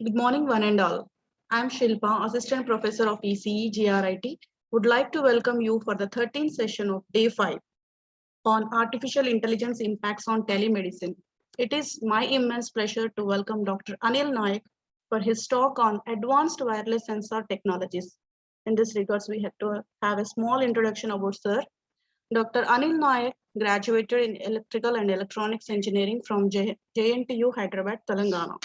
Good morning, one and all. I am Shilpa, Assistant Professor of ECE GRIT. Would like to welcome you for the 13th session of Day 5 on Artificial Intelligence Impacts on Telemedicine. It is my immense pleasure to welcome Dr. Anil Naik for his talk on Advanced Wireless Sensor Technologies. In this regards, we had to have a small introduction about Sir. Dr. Anil Naik graduated in Electrical and Electronics Engineering from JNTU Hyderabad, Telangana.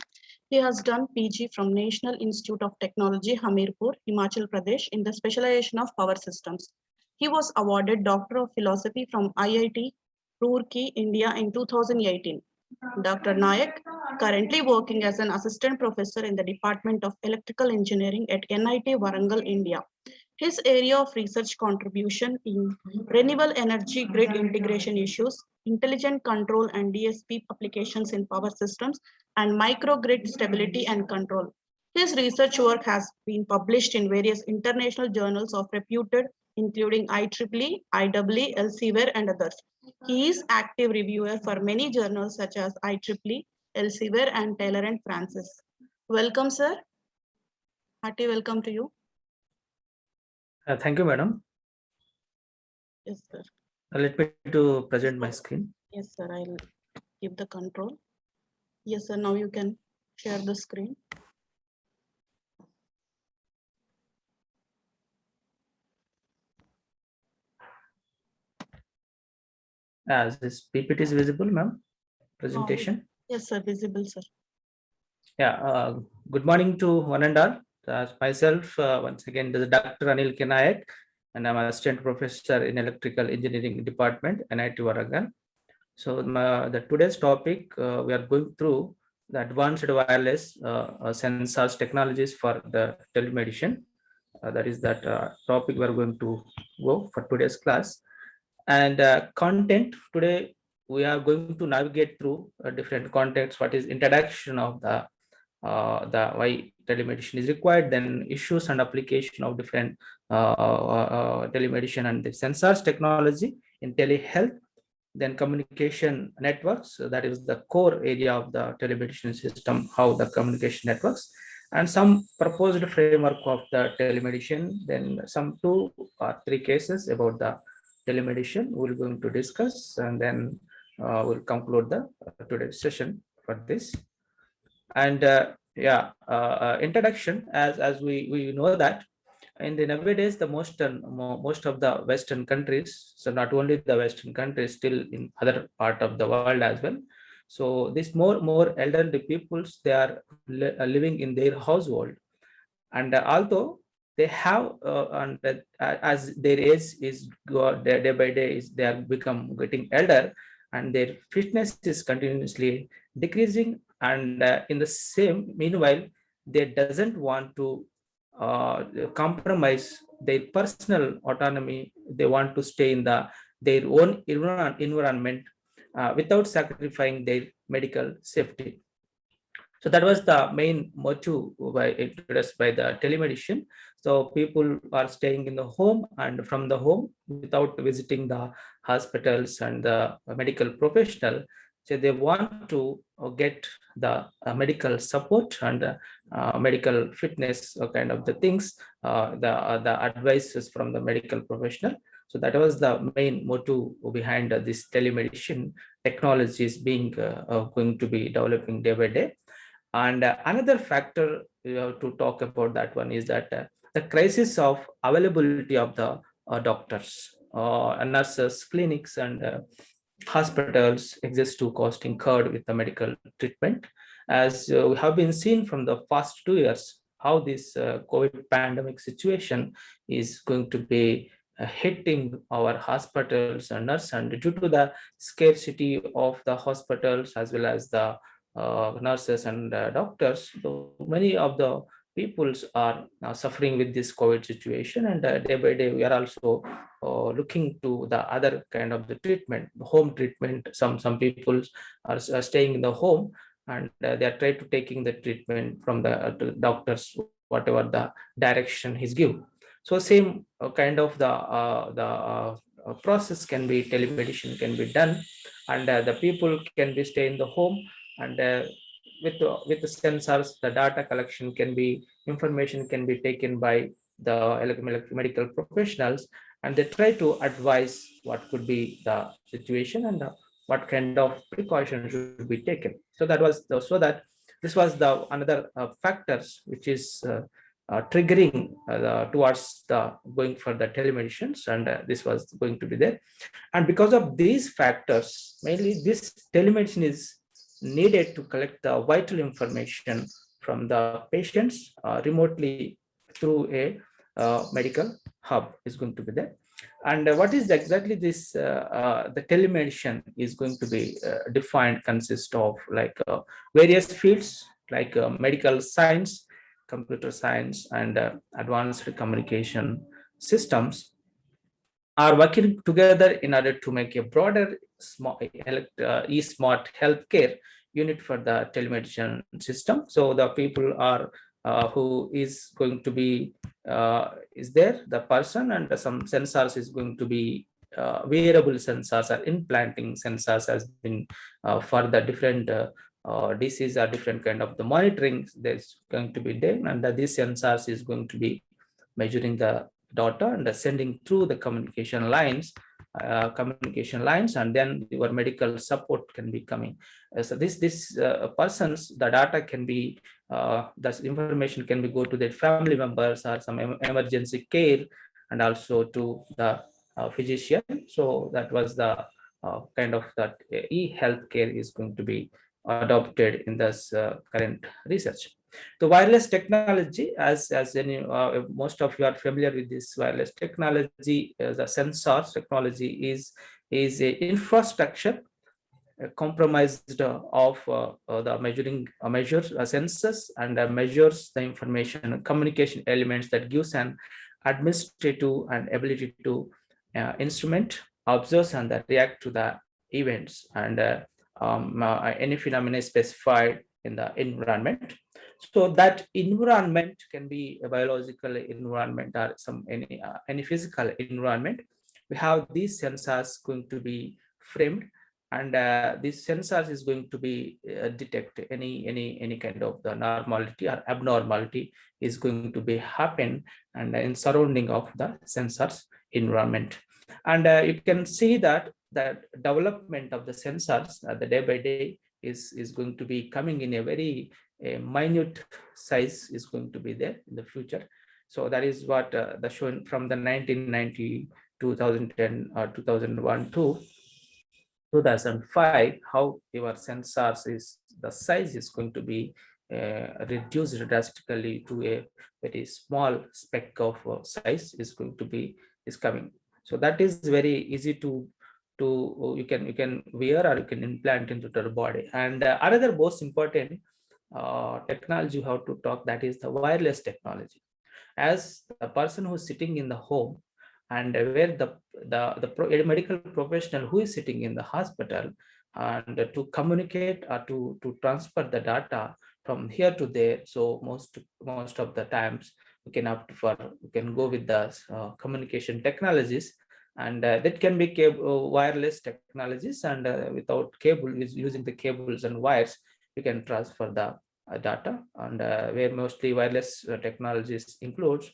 He has done PG from National Institute of Technology, Hamirpur, Himachal Pradesh in the specialization of power systems. He was awarded Doctor of Philosophy from IIT Roorkee, India in 2018. Dr. Nayak, currently working as an assistant professor in the Department of Electrical Engineering at NIT Warangal, India. His area of research contribution in renewable energy grid integration issues, intelligent control and DSP applications in power systems, and microgrid stability and control. His research work has been published in various international journals of reputed, including IEEE, IEEE, Elsevier, and others. He is active reviewer for many journals such as IEEE, Elsevier, and Taylor and Francis. Welcome, sir. Hearty welcome to you. Thank you, madam. Yes, sir. Let me to present my screen. Yes, sir. I'll give the control. Yes, sir. Now you can share the screen. As this PPT is visible, ma'am. Presentation. Yes, sir. Visible, sir. Yeah. Good morning to one and all. Myself, once again, this is Dr. Anil Nayak, and I'm assistant professor in Electrical Engineering Department, NIT Warangal. So the today's topic, we are going through the advanced wireless sensors technologies for the telemedicine. That is that topic we are going to go for today's class. And content today we are going to navigate through different contexts. What is introduction of the why telemedicine is required, then issues and application of different telemedicine and the sensors technology in telehealth, then communication networks, so that is the core area of the telemedicine system, how the communication networks, and some proposed framework of the telemedicine, then some 2 or 3 cases about the telemedicine we're going to discuss, and then we'll conclude the today's session for this. And introduction, as we know that in the nowadays the most of the Western countries, so not only the Western countries, still in other part of the world as well, so this more elderly peoples, they are living in their household, and although they have and as their age is day by day is they are become getting elder, and their fitness is continuously decreasing, and in the same meanwhile they doesn't want to compromise their personal autonomy. They want to stay in their own environment without sacrificing their medical safety. So that was the main motive introduced by the telemedicine. So people are staying in the home and from the home without visiting the hospitals and the medical professional. So they want to get the medical support and medical fitness kind of the things, the advices from the medical professional. So that was the main motive behind this telemedicine technologies being going to be developing day by day. And another factor you have to talk about that one is that the crisis of availability of the doctors, nurses, clinics, and hospitals exist to cost incurred with the medical treatment. As we have been seen from the past 2 years, how this COVID pandemic situation is going to be hitting our hospitals and nurses, and due to the scarcity of the hospitals as well as the nurses and doctors, so many of the peoples are suffering with this COVID situation, and day by day we are also looking to the other kind of the treatment, home treatment. Some people are staying in the home, and they are trying to taking the treatment from the doctors, whatever the direction is give. So same kind of the process can be telemedicine can be done, and the people can be stay in the home, and with the sensors, the data collection can be, information can be taken by the medical professionals, and they try to advise what could be the situation and what kind of precautions should be taken. So that was so that this was the another factors which is triggering towards the going for the telemedicines, and this was going to be there. And because of these factors, mainly this telemedicine is needed to collect the vital information from the patients remotely through a medical hub is going to be there. And what is exactly this the telemedicine is going to be defined, consist of like various fields like medical science, computer science, and advanced communication systems are working together in order to make a broader e-smart healthcare unit for the telemedicine system. So the people are who is going to be is there the person, and some sensors is going to be wearable sensors or implanting sensors has been for the different disease or different kind of the monitoring that's going to be done, and these sensors is going to be measuring the data and sending through the communication lines, and then your medical support can be coming. So this persons, the data can be that information can be go to their family members or some emergency care, and also to the physician. So that was the kind of that e-healthcare is going to be adopted in this current research. The wireless technology, as any most of you are familiar with this wireless technology, the sensors technology is a infrastructure compromised of the measuring measures sensors and measures the information and communication elements that gives an administrative and ability to instrument, observe, and react to the events and any phenomena specified in the environment. So that environment can be a biological environment or any physical environment. We have these sensors going to be framed, and these sensors is going to be detect any kind of the normality or abnormality is going to be happen and in surrounding of the sensors environment. And you can see that development of the sensors the day by day is going to be coming in a very minute size is going to be there in the future. So that is what the shown from the 1990, 2010 or 2001 to 2005, how your sensors is the size is going to be reduced drastically to a very small speck of size is going to be is coming. So that is very easy to you can wear or you can implant into the body. And another most important technology how to talk, that is the wireless technology. As the person who's sitting in the home, and where a medical professional who is sitting in the hospital, and to communicate or to transfer the data from here to there. So most of the times we can opt for, we can go with the communication technologies, and that can be wireless technologies, and without cable, is using the cables and wires, you can transfer the data. And where mostly wireless technologies includes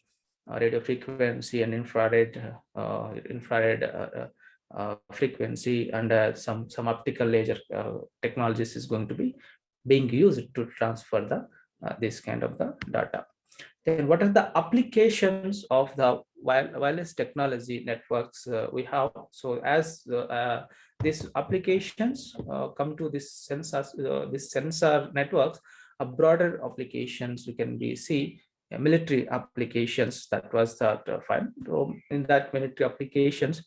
radio frequency and infrared frequency, and some optical laser technologies is going to be being used to transfer the this kind of the data. Then what are the applications of the wireless technology networks we have? So as these applications come to this sensor networks, a broader applications we can be see military applications. That was that fine. So in that military applications,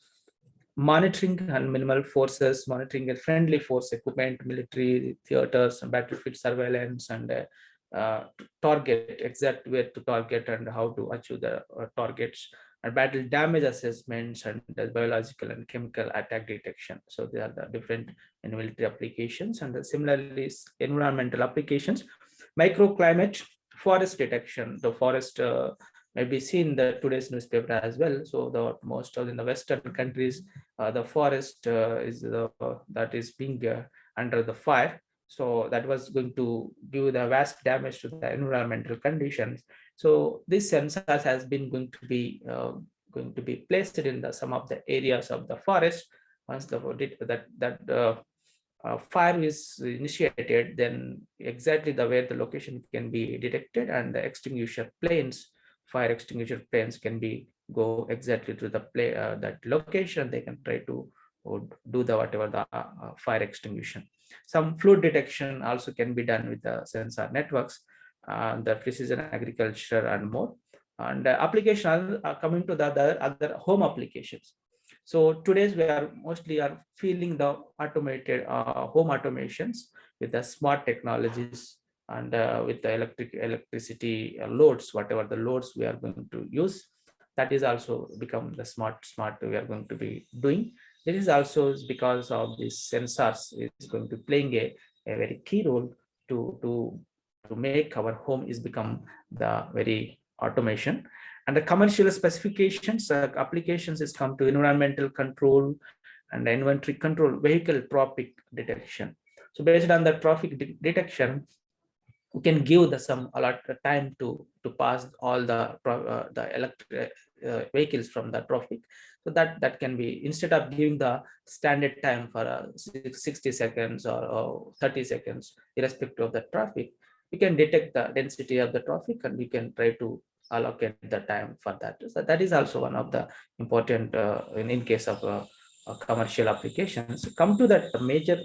monitoring and minimal forces, monitoring a friendly force equipment, military theaters, and battlefield surveillance, and target exact where to target and how to achieve the targets, and battle damage assessments, and the biological and chemical attack detection. So they are the different in military applications. And similarly environmental applications, microclimate, forest detection. The forest may be seen the today's newspaper as well. So the most of in the Western countries, the forest is that is being under the fire. So that was going to give the vast damage to the environmental conditions. So this sensors has been going to be placed in the some of the areas of the forest. Once that fire is initiated, then exactly the where the location can be detected, and the fire extinguisher planes can be go exactly to the that location. They can try to do the whatever the fire extinguishing. Some flood detection also can be done with the sensor networks, the precision agriculture and more. And application coming to the other home applications. So today's we are mostly are feeling the automated home automations with the smart technologies, and with the electricity loads, whatever the loads we are going to use, that is also become the smart we are going to be doing. This is also because of these sensors is going to playing a very key role to make our home is become the very automation. And the commercial specifications applications is come to environmental control and inventory control, vehicle traffic detection. So based on the traffic detection, we can give the some a lot of time to pass all the electric vehicles from the traffic. So that can be, instead of giving the standard time for 60 seconds or 30 seconds irrespective of the traffic, we can detect the density of the traffic and we can try to allocate the time for that. So that is also one of the important in case of commercial applications. Come to that major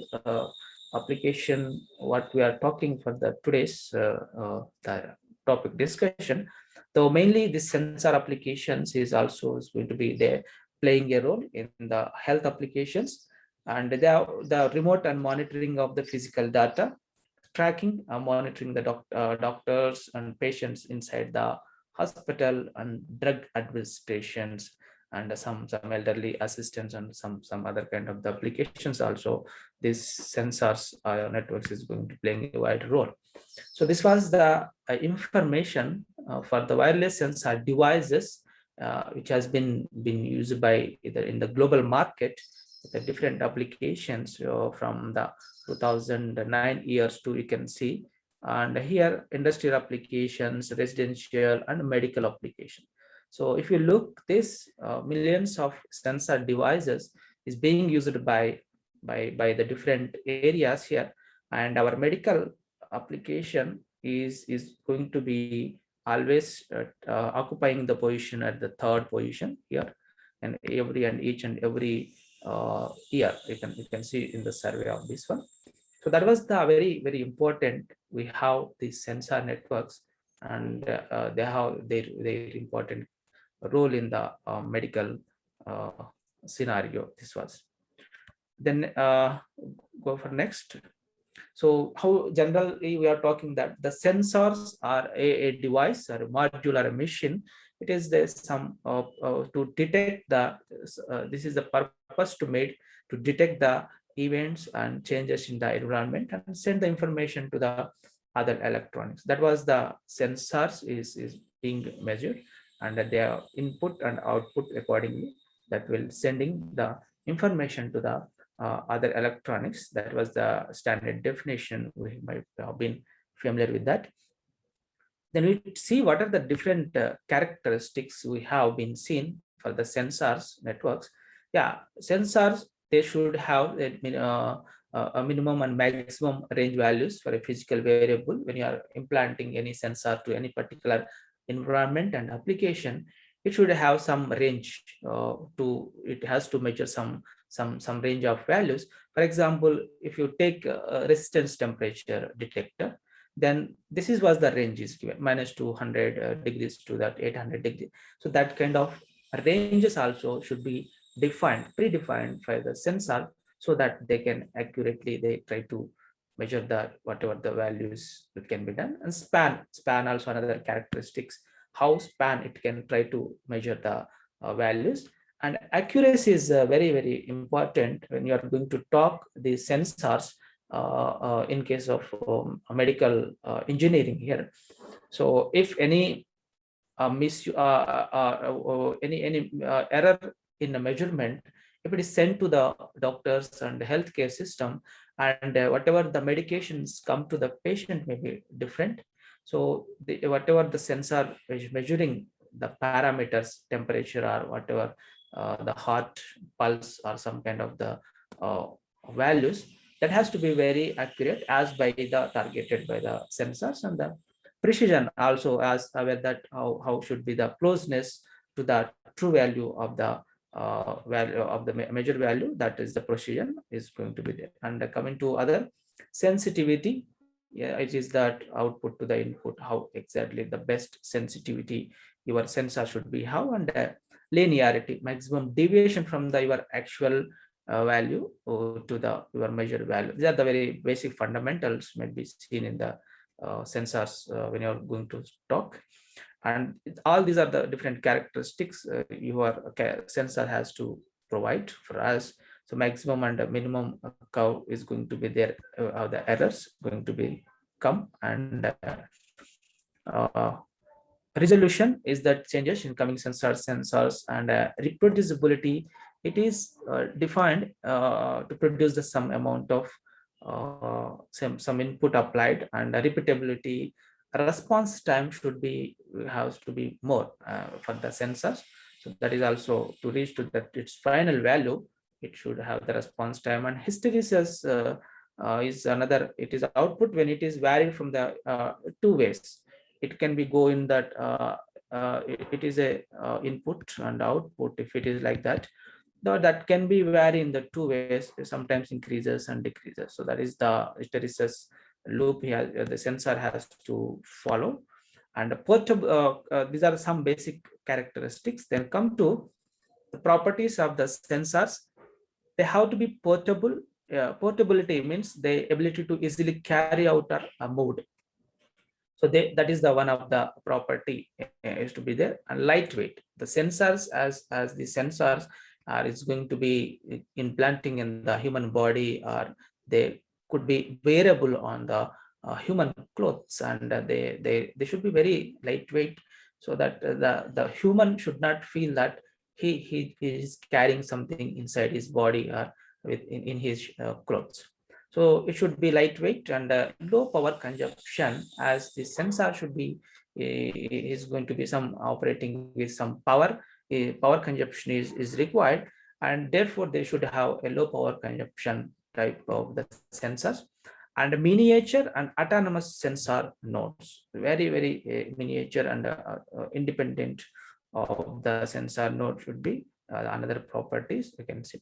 application what we are talking for the today's the topic discussion. So mainly the sensor applications is going to be there playing a role in the health applications, and the remote and monitoring of the physical data, tracking, monitoring the doctors and patients inside the hospital, and drug administrations, and some elderly assistance, and some other kind of the applications also. This sensors networks is going to play a wide role. So this was the information for the wireless sensor devices, which has been used by either in the global market, the different applications from the 2009 years to you can see. And here industrial applications, residential and medical application. So if you look this millions of sensor devices is being used by the different areas here. And our medical application is going to be always occupying the position at the third position here, and each and every year you can see in the survey of this one. So that was the very important. We have these sensor networks, and they have their important role in the medical uh, scenario. This was then go for next. So how generally we are talking that the sensors are a device or a module or a machine. It is the some to detect the this is the purpose to made to detect the events and changes in the environment and send the information to the other electronics. That was the sensors is being measured, and that they are input and output accordingly, that will sending the information to the other electronics. That was the standard definition. We might have been familiar with that. Then we see what are the different characteristics we have been seen for the sensors networks. Yeah, sensors, they should have a minimum and maximum range values for a physical variable. When you are implanting any sensor to any particular environment and application, it should have some range it has to measure some range of values. For example, if you take a resistance temperature detector, then this is was the range is given -200 degrees to that 800 degrees. So that kind of ranges also should be predefined by the sensor, so that they can accurately they try to measure the whatever the values that can be done. And span also another characteristics, how span it can try to measure the values. And accuracy is very important when you are going to talk the sensors in case of medical engineering here. So if any any error in the measurement, if it is sent to the doctors and the healthcare system, and whatever the medications come to the patient may be different. So whatever the sensor is measuring the parameters, temperature or whatever, the heart pulse or some kind of the uh, values, that has to be very accurate as by the targeted by the sensors, and the precision also as aware that how should be the closeness to the true value of the value of the measured value, that is the precision is going to be there. And coming to other sensitivity, yeah, it is that output to the input, how exactly the best sensitivity your sensor should be, how, and linearity, maximum deviation from the your actual value to the your measured value. These are the very basic fundamentals may be seen in the sensors when you're going to talk. And all these are the different characteristics your sensor has to provide for us. So maximum and minimum curve is going to be there, the errors going to be come, and uh, resolution is that changes in coming sensors, and reproducibility, it is defined to produce the some amount of some input applied, and repeatability, response time should be has to be more for the sensors. So that is also to reach to that its final value, it should have the response time. And hysteresis is another, it is output when it is varied from the two ways. It can be go in that it is a input and output. If it is like that, though that can be vary in the two ways, sometimes increases and decreases. So that is the hysteresis loop here the sensor has to follow. And portable, these are some basic characteristics. Then come to the properties of the sensors. They have to be portable. Portability means the ability to easily carry out a mode. So that is the one of the property is to be there. And lightweight, the sensors as the sensors are is going to be implanting in the human body, or they could be wearable on the human clothes, and they should be very lightweight, so that the human should not feel that he is carrying something inside his body or in his clothes. So it should be lightweight and low power consumption, as the sensor should be is going to be some operating with some power. Power consumption is required, and therefore they should have a low power consumption type of the sensors. And miniature and autonomous sensor nodes, very miniature and independent of the sensor node should be another properties you can see.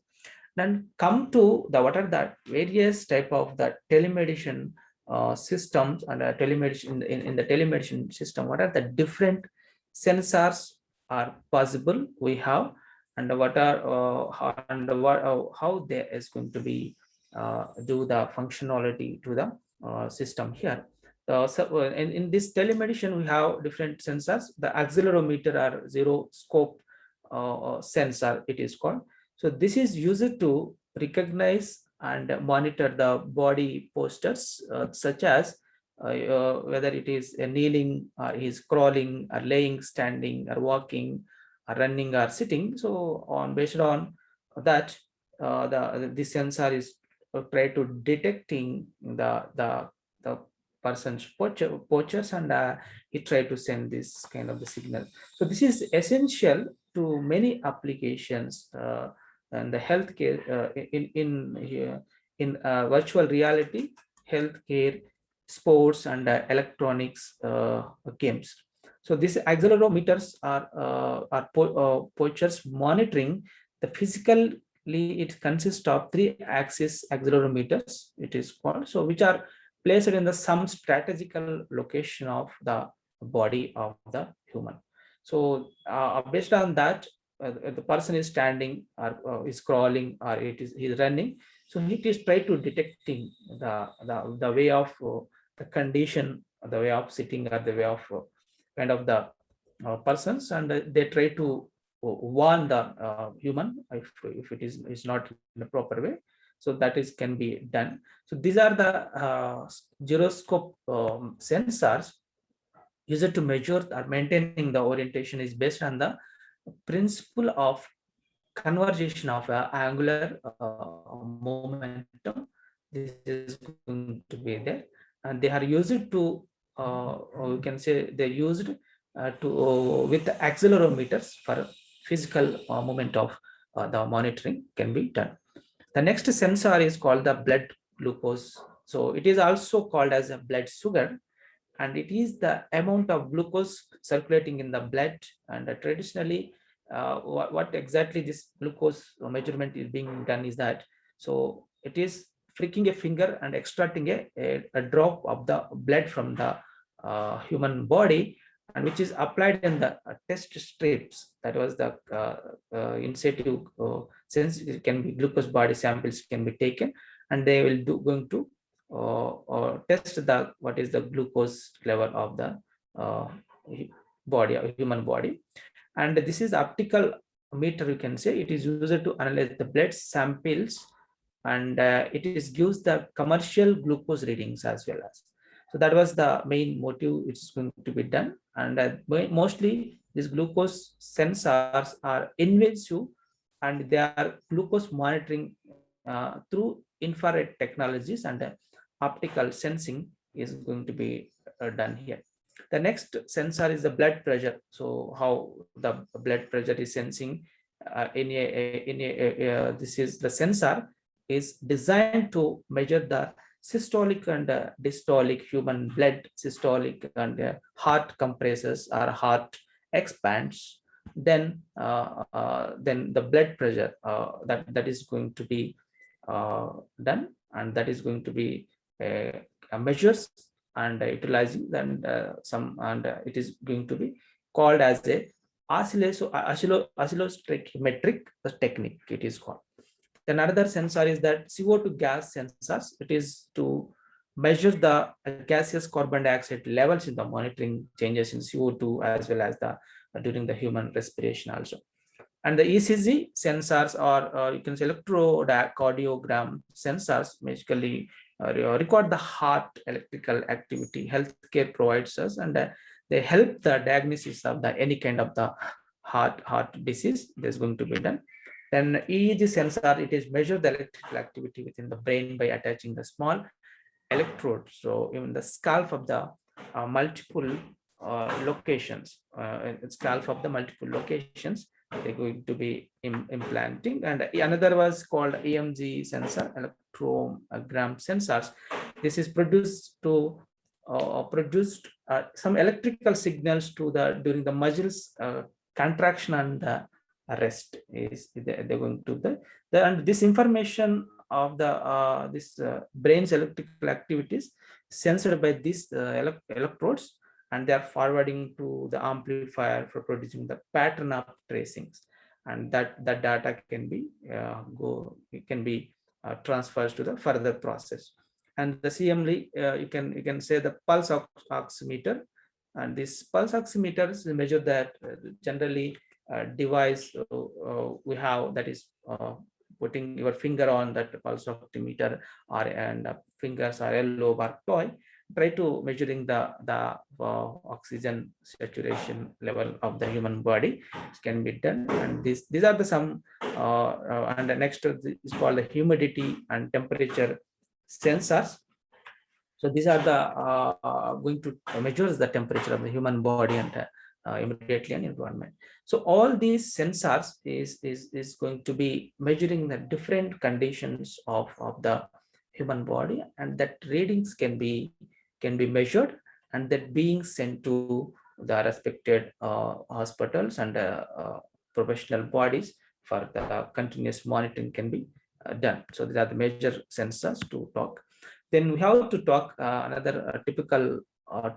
Then come to the what are the various type of the telemedicine systems, and telemedicine in the telemedicine system, what are the different sensors are possible we have, and what are how there is going to be do the functionality to the system here. So in this telemedicine we have different sensors. The accelerometer or zero scope sensor it is called. So this is used to recognize and monitor the body postures, such as whether it is kneeling, or is crawling, or laying, standing, or walking, or running, or sitting. So on based on that, the sensor is try to detecting the person's postures, and he try to send this kind of the signal. So this is essential to many applications. And the healthcare in virtual reality, healthcare, sports, and electronics games. So these accelerometers are postures monitoring the physically. It consists of 3-axis accelerometers. It is called, so which are placed in the some strategical location of the body of the human. So based on that, the person is standing or is crawling, or it is he's running, so it is try to detecting the way of the condition, the way of sitting, or the way of kind of the persons, and they try to warn the human if it is not in a proper way. So that is can be done. So these are the gyroscope sensors used to measure or maintaining the orientation is based on the principle of conversion of angular momentum. This is going to be there, and they are used to, or you can say they used to with the accelerometers for physical movement of the monitoring can be done. The next sensor is called the blood glucose. So it is also called as a blood sugar, and it is the amount of glucose circulating in the blood. And traditionally, what exactly this glucose measurement is being done is that, so it is flicking a finger and extracting a drop of the blood from the human body, and which is applied in the test strips. That was the in situ, since it can be glucose body samples can be taken, and they will going to or test the what is the glucose level of the uh, body, human body. And this is optical meter, you can say. It is used to analyze the blood samples, and it is gives the commercial glucose readings as well as. So that was the main motive which is going to be done. And mostly these glucose sensors are invasive, and they are glucose monitoring through infrared technologies, and optical sensing is going to be done here. The next sensor is the blood pressure. So how the blood pressure is sensing this is the sensor is designed to measure the systolic and diastolic human blood. Systolic and heart compresses or heart expands, then the blood pressure that is going to be done, and that is going to be measures and utilizing then some, and it is going to be called as a oscillostochiometric technique, it is called. Then another sensor is that CO2 gas sensors. It is to measure the gaseous carbon dioxide levels in the monitoring changes in CO2 as well as the during the human respiration also. And the ECG sensors, or you can say electrocardiogram sensors, basically record the heart electrical activity healthcare provides us, and they help the diagnosis of the any kind of the heart disease that is going to be done. Then EEG sensor, it is measure the electrical activity within the brain by attaching the small electrodes. So even the scalp of the multiple locations, scalp of the multiple locations, they're going to be implanting. And another was called EMG sensor, electrogram sensors. This is produced some electrical signals to the during the muscles contraction and the rest is they're going to the and this information of the this brain's electrical activities sensed by these electrodes, and they are forwarding to the amplifier for producing the pattern of tracings, and that data can be it can be transferred to the further process. And the CML, you can say the pulse oximeter, and this pulse oximeter is measure that generally device we have, that is putting your finger on that pulse oximeter, or and fingers or yellow or toy, try to measuring the oxygen saturation level of the human body. It can be done, and these are the some and the next is called the humidity and temperature sensors. So these are the going to measure the temperature of the human body and immediately an environment. So all these sensors is going to be measuring the different conditions of the human body, and that readings can be measured, and that being sent to the respected hospitals and professional bodies for the continuous monitoring can be done. So these are the major sensors to talk. Then we have to talk another typical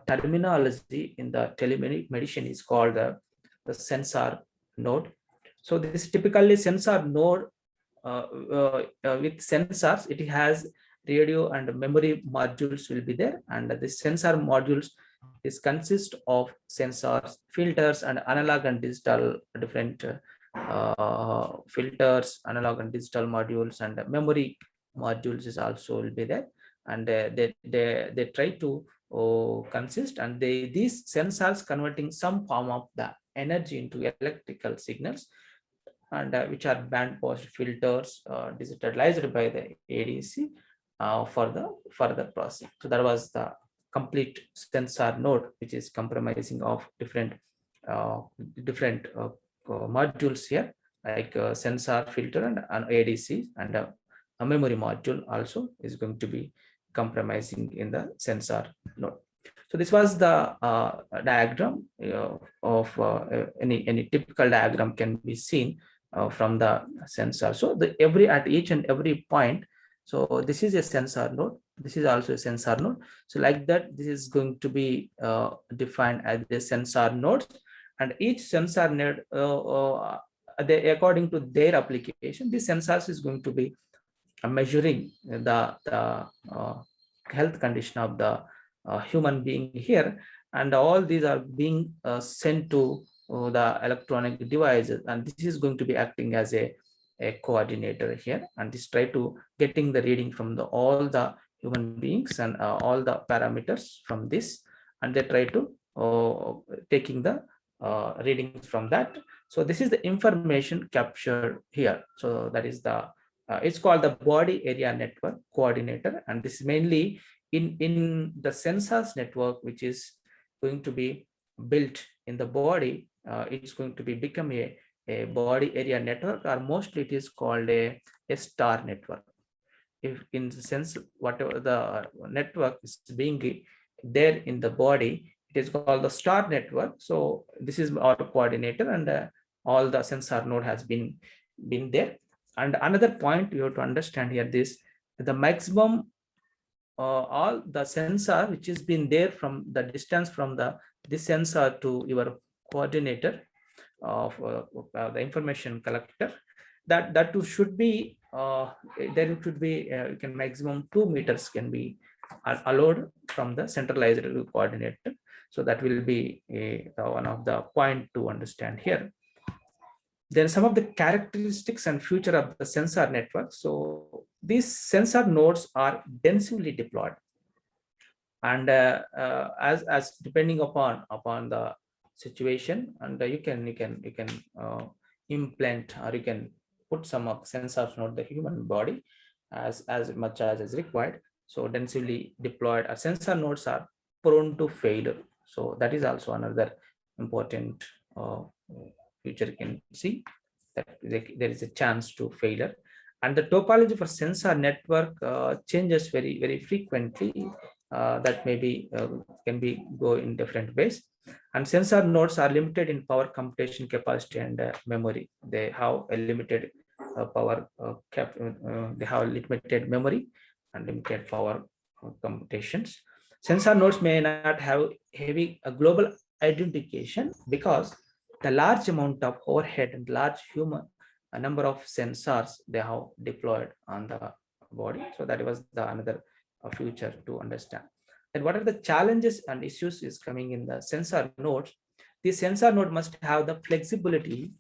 terminology in the telemedicine is called the sensor node. So this typically sensor node with sensors, it has radio and memory modules will be there, and the sensor modules is consist of sensors, filters, and analog and digital different filters, analog and digital modules, and memory modules is also will be there. And they try to consist, and these sensors converting some form of the energy into electrical signals and which are band pass filters digitalized by the ADC for the further processing. So that was the complete sensor node, which is comprising of uh, different modules here, like sensor, filter, and an ADC, and a memory module also is going to be compromising in the sensor node. So this was the diagram of any typical diagram can be seen from the sensor. So the every at each and every point. So this is a sensor node. This is also a sensor node. So like that, this is going to be defined as the sensor nodes, and each sensor node, they, according to their application, this sensors is going to be measuring the health condition of the human being here, and all these are being sent to the electronic devices, and this is going to be acting as a coordinator here, and this try to getting the reading from the all the human beings and all the parameters from this, and they try to taking the readings from that. So this is the information captured here. So that is the it's called the body area network coordinator, and this is mainly in the sensors network, which is going to be built in the body. It's going to be become a body area network, or mostly it is called a star network. If in the sense whatever the network is being there in the body, it is called the star network. So this is our coordinator, and all the sensor node has been there. And another point you have to understand here, this the maximum all the sensor which has been there from the distance from this sensor to your coordinator of the information collector, that too should be there should be you can maximum 2 meters can be allowed from the centralized coordinator. So that will be one of the point to understand here. Then some of the characteristics and future of the sensor network. So these sensor nodes are densely deployed, and as depending upon the situation, and you can implant, or you can put some of sensors node the human body as much as is required. So densely deployed sensor nodes are prone to failure. So that is also another important future you can see, that there is a chance to failure. And the topology for sensor network changes very frequently. That maybe can be go in different ways. And sensor nodes are limited in power computation capacity and memory. They have a limited they have limited memory and limited power computations. Sensor nodes may not have heavy global identification, because the large amount of overhead and large human a number of sensors they have deployed on the body. So that was the another future to understand. And what are the challenges and issues is coming in the sensor nodes? The sensor node must have the flexibility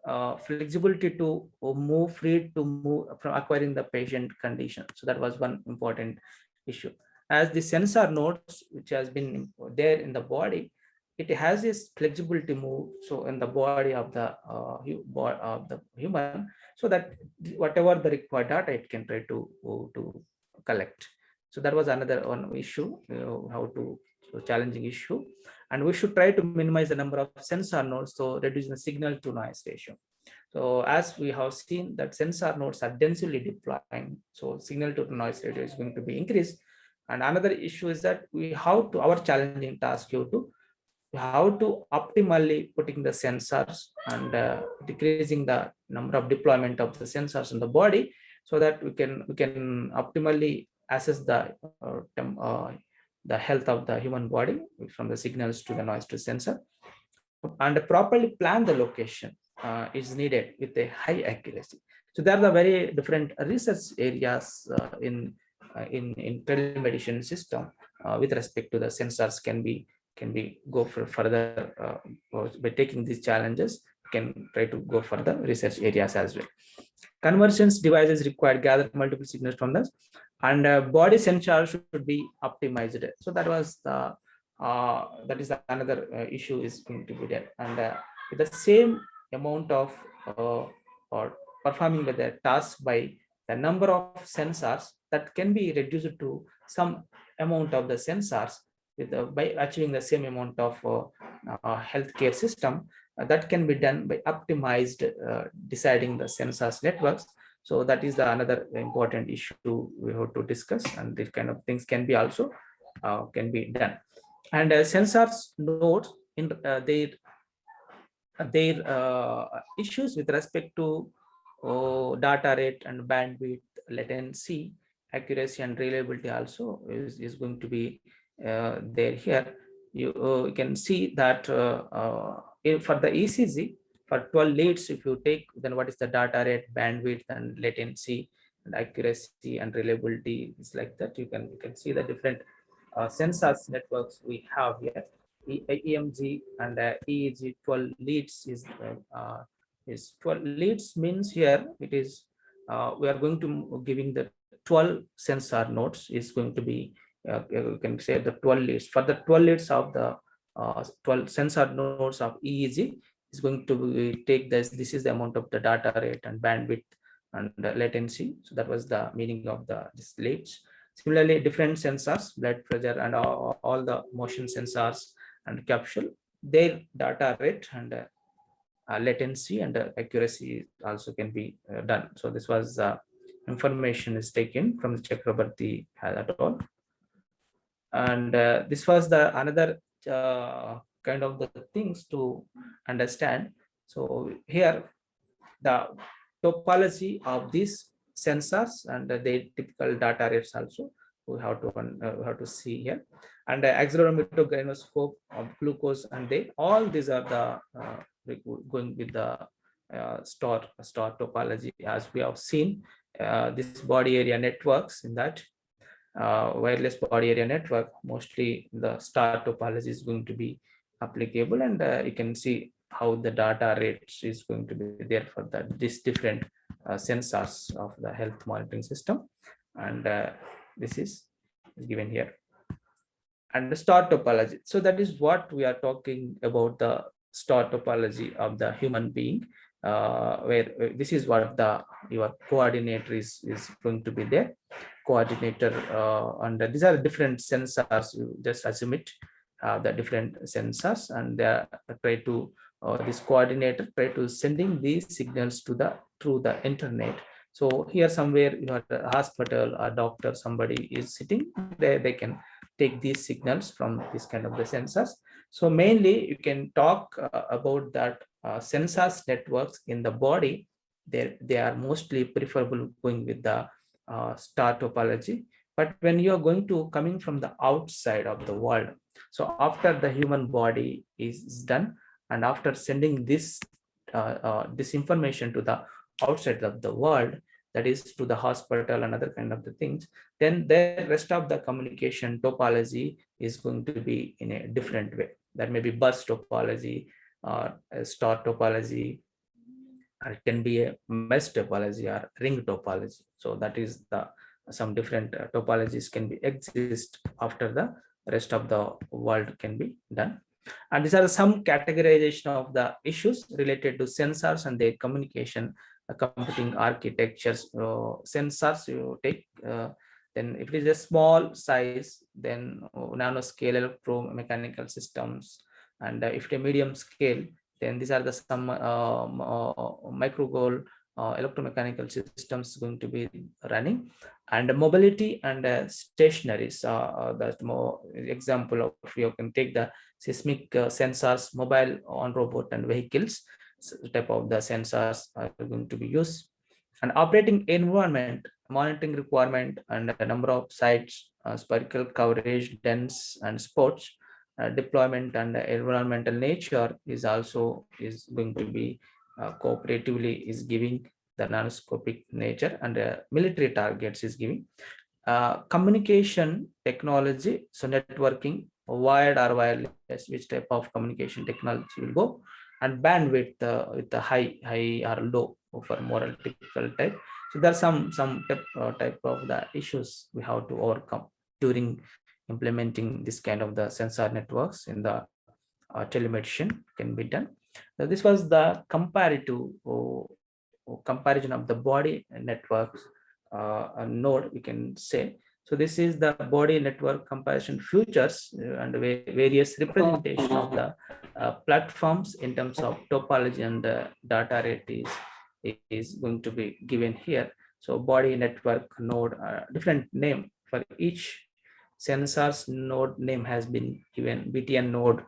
to move free to move from acquiring the patient condition. So that was one important issue. As the sensor nodes which has been there in the body, it has this flexibility move so in the body of the human, so that whatever the required data it can try to collect. So that was another one issue, how to so challenging issue. And we should try to minimize the number of sensor nodes, so reducing the signal to noise ratio. So as we have seen that sensor nodes are densely deploying, so signal to noise ratio is going to be increased. And another issue is that we have to our challenging task here to how to optimally putting the sensors and decreasing the number of deployment of the sensors in the body, so that we can optimally assess the health of the human body from the signals to the noise to sensor, and properly plan the location is needed with a high accuracy. So there are the very different research areas in telemedicine system with respect to the sensors can be go for further by taking these challenges, can try to go further research areas as well. Conversions devices required gather multiple signals from this, and body sensor should be optimized. So that was the that is another issue is going to be there. And with the same amount of or performing the task by the number of sensors that can be reduced to some amount of the sensors by achieving the same amount of healthcare system that can be done by optimized deciding the sensors networks. So that is the another important issue we have to discuss, and these kind of things can be also can be done. And sensors nodes in their issues with respect to data rate and bandwidth, latency, accuracy, and reliability also is going to be there here. You can see that for the ECG, for 12 leads, if you take, then what is the data rate, bandwidth, and latency, and accuracy, and reliability is like that. You can see the different sensors networks we have here. EMG and EEG 12 leads is 12 leads means here it is we are going to giving the 12 sensor nodes is going to be you can say the 12 leads. For the 12 leads of the 12 sensor nodes of EEG is going to take this is the amount of the data rate and bandwidth and latency. So that was the meaning of this leads. Similarly, different sensors, blood pressure, and all the motion sensors and capsule, their data rate and latency and accuracy also can be done. So this was information is taken from the Chakrabarti at all. And this was the another kind of the things to understand. So here the topology of these sensors and their typical data rates also we have to see here. And accelerometer of glucose, and they all these are the going with the star topology, as we have seen this body area networks. In that wireless body area network, mostly the star topology is going to be applicable, and you can see how the data rates is going to be there for this different sensors of the health monitoring system. And this is given here. And the star topology, so that is what we are talking about, the star topology of the human being, where this is what the your coordinator is going to be there, coordinator, and these are different sensors. You just assume it, the different sensors, and they try to this coordinator try to sending these signals to the through the internet. So here somewhere you have a hospital, a doctor, somebody is sitting there, they can take these signals from this kind of the sensors. So mainly you can talk about that sensors networks in the body. They are mostly preferable going with the star topology. But when you are going to coming from the outside of the world, so after the human body is done, and after sending this information to the outside of the world, that is to the hospital and other kind of the things, then the rest of the communication topology is going to be in a different way. That may be bus topology or a star topology, or it can be a mesh topology or ring topology. So that is the some different topologies can be exist after the rest of the world can be done. And these are some categorization of the issues related to sensors and their communication computing architectures. Sensors you take, then if it is a small size, then nanoscale electromechanical systems, and if it a medium scale, then these are the some micro goal electromechanical systems going to be running. And mobility and stationaries, that's more example of, you can take the seismic sensors, mobile on robot and vehicles, type of the sensors are going to be used. And operating environment, monitoring requirement, and the number of sites, spherical coverage, dense and sports deployment, and environmental nature is also is going to be cooperatively is giving the nanoscopic nature, and military targets is giving communication technology. So networking, wired or wireless, which type of communication technology will go, and bandwidth with the high or low for more typical type. So there are some type of the issues we have to overcome during implementing this kind of the sensor networks in the telemedicine can be done. Now, this was the comparative comparison of the body networks node, we can say. So this is the body network comparison features and various representation of the platforms in terms of topology and data rate is going to be given here. So body network node, different name for each sensors node name has been given, BTN node,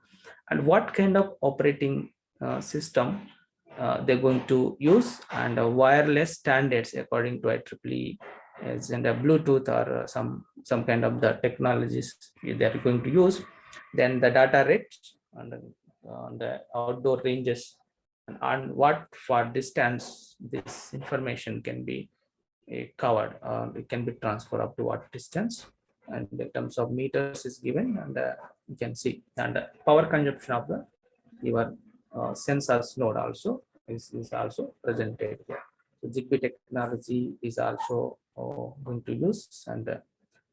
and what kind of operating system they're going to use, and wireless standards according to IEEE as and Bluetooth or some kind of the technologies they are going to use. Then the data rates and on the outdoor ranges, and what for distance this information can be covered, it can be transferred up to what distance, and in terms of meters is given, and you can see, and power consumption of the your sensors node also is also presented here. So Zigbee technology is also going to use, and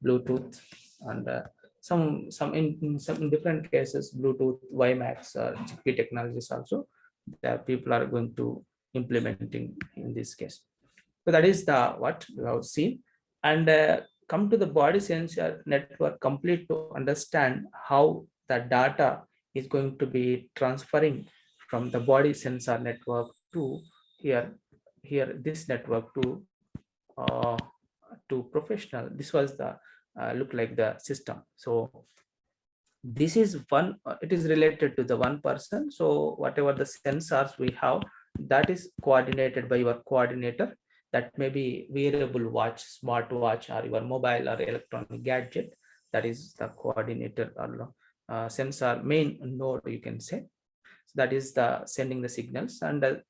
Bluetooth, and some in some different cases Bluetooth, WiMAX, Zigbee technologies also that people are going to implementing in this case. So that is the what we have seen, and come to the body sensor network complete to understand how the data is going to be transferring from the body sensor network to here this network uh, to professional. This was the look like the system. So this is one, it is related to the one person. So whatever the sensors we have, that is coordinated by your coordinator. That may be wearable watch, smart watch, or your mobile or electronic gadget. That is the coordinator or sensor main node, you can say. So that is the sending the signals. And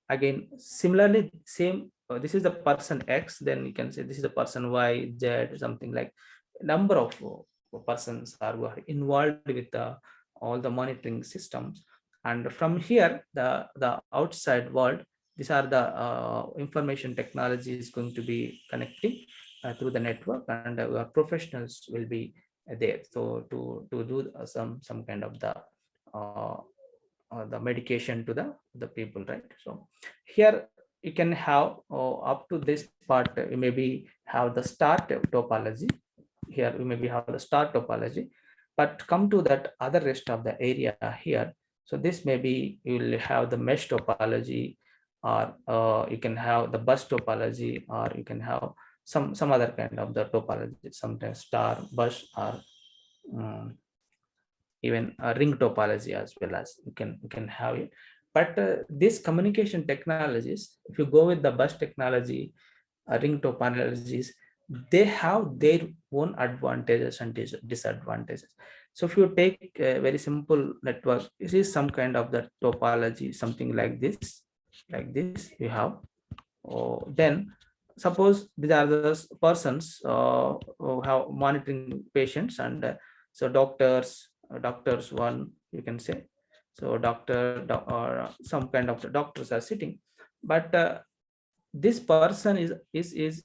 again similarly same, this is the person X, then you can say this is the person Y, Z, something like number of persons are involved with all the monitoring systems. And from here the outside world, these are the information technology is going to be connecting through the network, and our professionals will be there so to do some kind of the medication to the people, right? So here you can have up to this part, you maybe have the start topology. Here we maybe have the start topology, but come to that other rest of the area here. So this maybe you will have the mesh topology, or you can have the bus topology, or you can have some other kind of the topology, sometimes star bus, or um, even a ring topology as well, as you can have it. But these communication technologies, if you go with the bus technology, ring topologies, they have their own advantages and disadvantages. So if you take a very simple network, this is some kind of the topology, something like this you have. Then suppose these are the persons who have monitoring patients, and so doctors one, you can say. So or some kind of the doctors are sitting, but this person is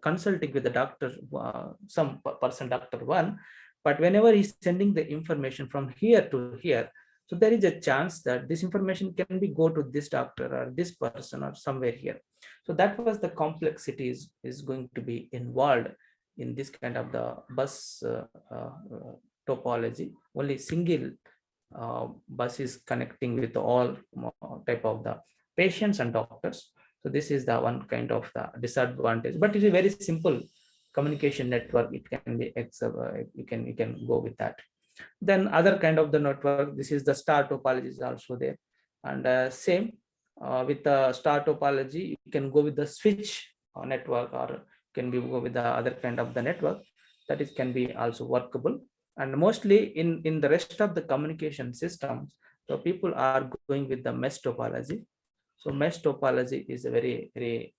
consulting with the doctor, some person doctor one, but whenever he's sending the information from here to here, so there is a chance that this information can be go to this doctor or this person or somewhere here. So that was the complexity is going to be involved in this kind of the bus topology. Only single bus is connecting with all type of the patients and doctors. So this is the one kind of the disadvantage, but it is a very simple communication network. It can be you can go with that. Then other kind of the network, this is the star topology is also there, and same with the star topology, you can go with the switch network, or can be go with the other kind of the network, that is can be also workable. And mostly in the rest of the communication systems, so people are going with the mesh topology. So mesh topology is a very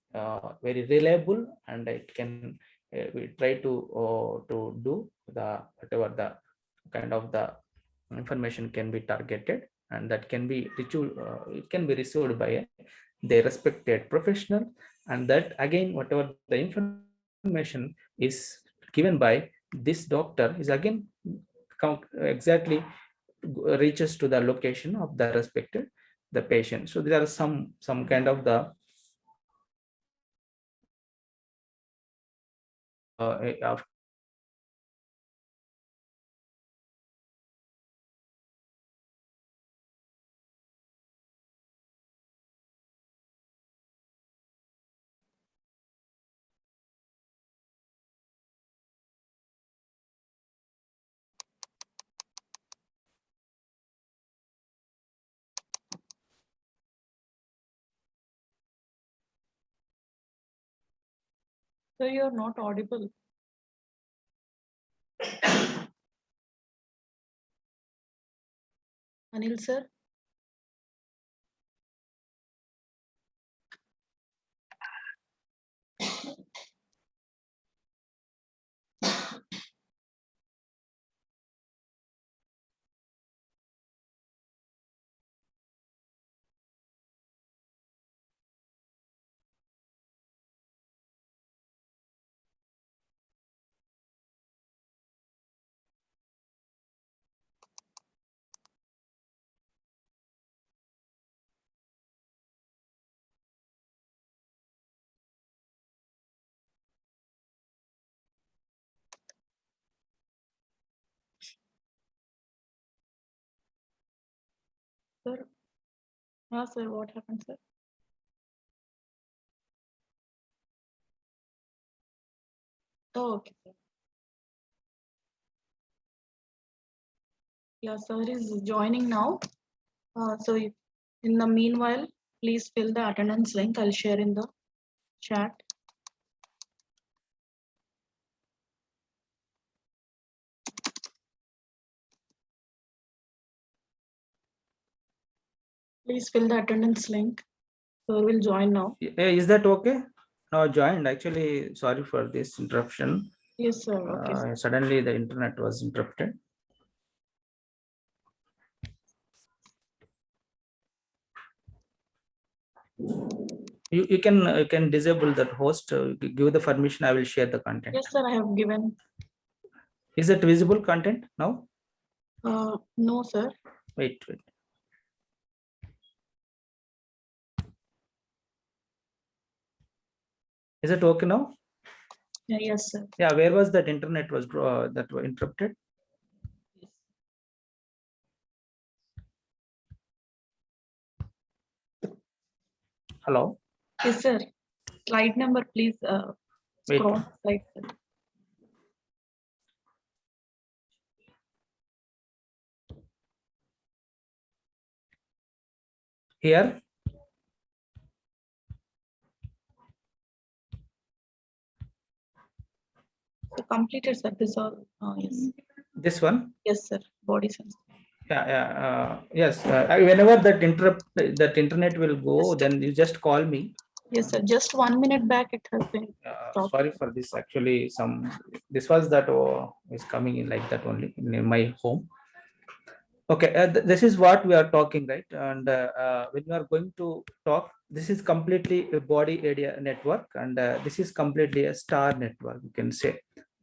reliable, and it can we try to do the whatever the kind of the information can be targeted, and that can be it can be received by the respected professional, and that again whatever the information is given by this doctor is again exactly reaches to the location of the respected the patient. So there are some kind of the of So you're not audible. Anil sir. Sir. Yeah, sir. What happened, sir? Oh, okay, sir. Yeah, sir is joining now. So in the meanwhile, please fill the attendance link. I'll share in the chat. Please fill the attendance link. Sir will join now. is that okay? Now joined. Actually, sorry for this interruption. Yes, sir. Okay, sir. Suddenly the internet was interrupted. You can disable that host. Give the permission. I will share the content. Yes, sir. I have given. Is it visible content now? No, sir. Wait. Is it okay now? Yeah, yes, sir. Yeah. Where was that internet was that were interrupted? Yes. Hello. Yes, sir. Slide number, please. Wait. Scroll slide, sir. Here. So completed, sir. This all. Yes. This one. Yes, sir. Body sense. Yeah. Yes. Whenever that internet will go, then you just call me. Yes, sir. Just 1 minute back, it has been stopped. Sorry for this. Actually, this was that is coming in like that only in my home. Okay, this is what we are talking, right? And when you are going to talk, this is completely a body area network, and this is completely a star network. You can say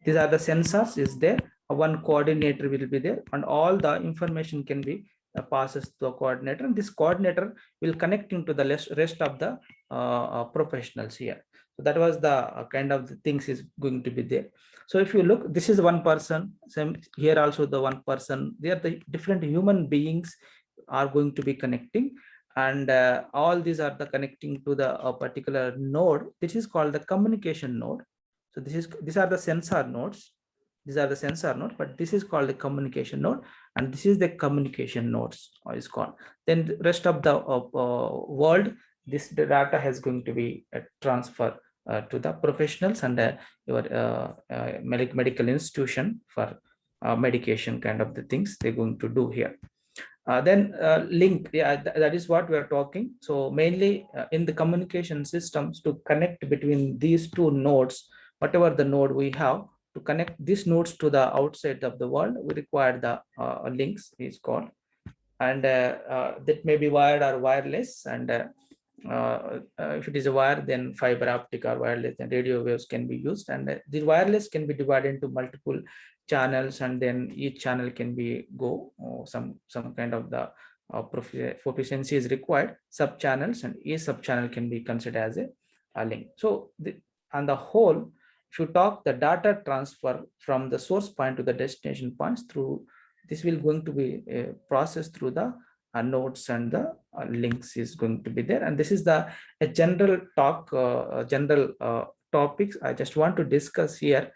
these are the sensors. Is there one coordinator will be there, and all the information can be passes to a coordinator, and this coordinator will connect into the rest of the professionals here. So that was the kind of the things is going to be there. So if you look, this is one person, same here also the one person, they are the different human beings are going to be connecting, and all these are the connecting to the particular node. This is called the communication node. So these are the sensor nodes. These are the sensor node, but this is called the communication node, and this is the communication nodes is called. Then the rest of the world, this data has going to be transferred to the professionals and your medical institution for medication kind of the things they're going to do here. Then link, yeah, that is what we are talking. So mainly in the communication systems to connect between these two nodes, whatever the node we have, to connect these nodes to the outside of the world, we require the links is called, and that may be wired or wireless, and if it is a wire, then fiber optic or wireless and radio waves can be used, and the wireless can be divided into multiple channels, and then each channel can be go some kind of the proficiency is required, sub-channels, and each sub-channel can be considered as a link. So on the whole, if you talk the data transfer from the source point to the destination points through, this will going to be processed through the nodes, and the links is going to be there. And this is the a general talk, general topics I just want to discuss here,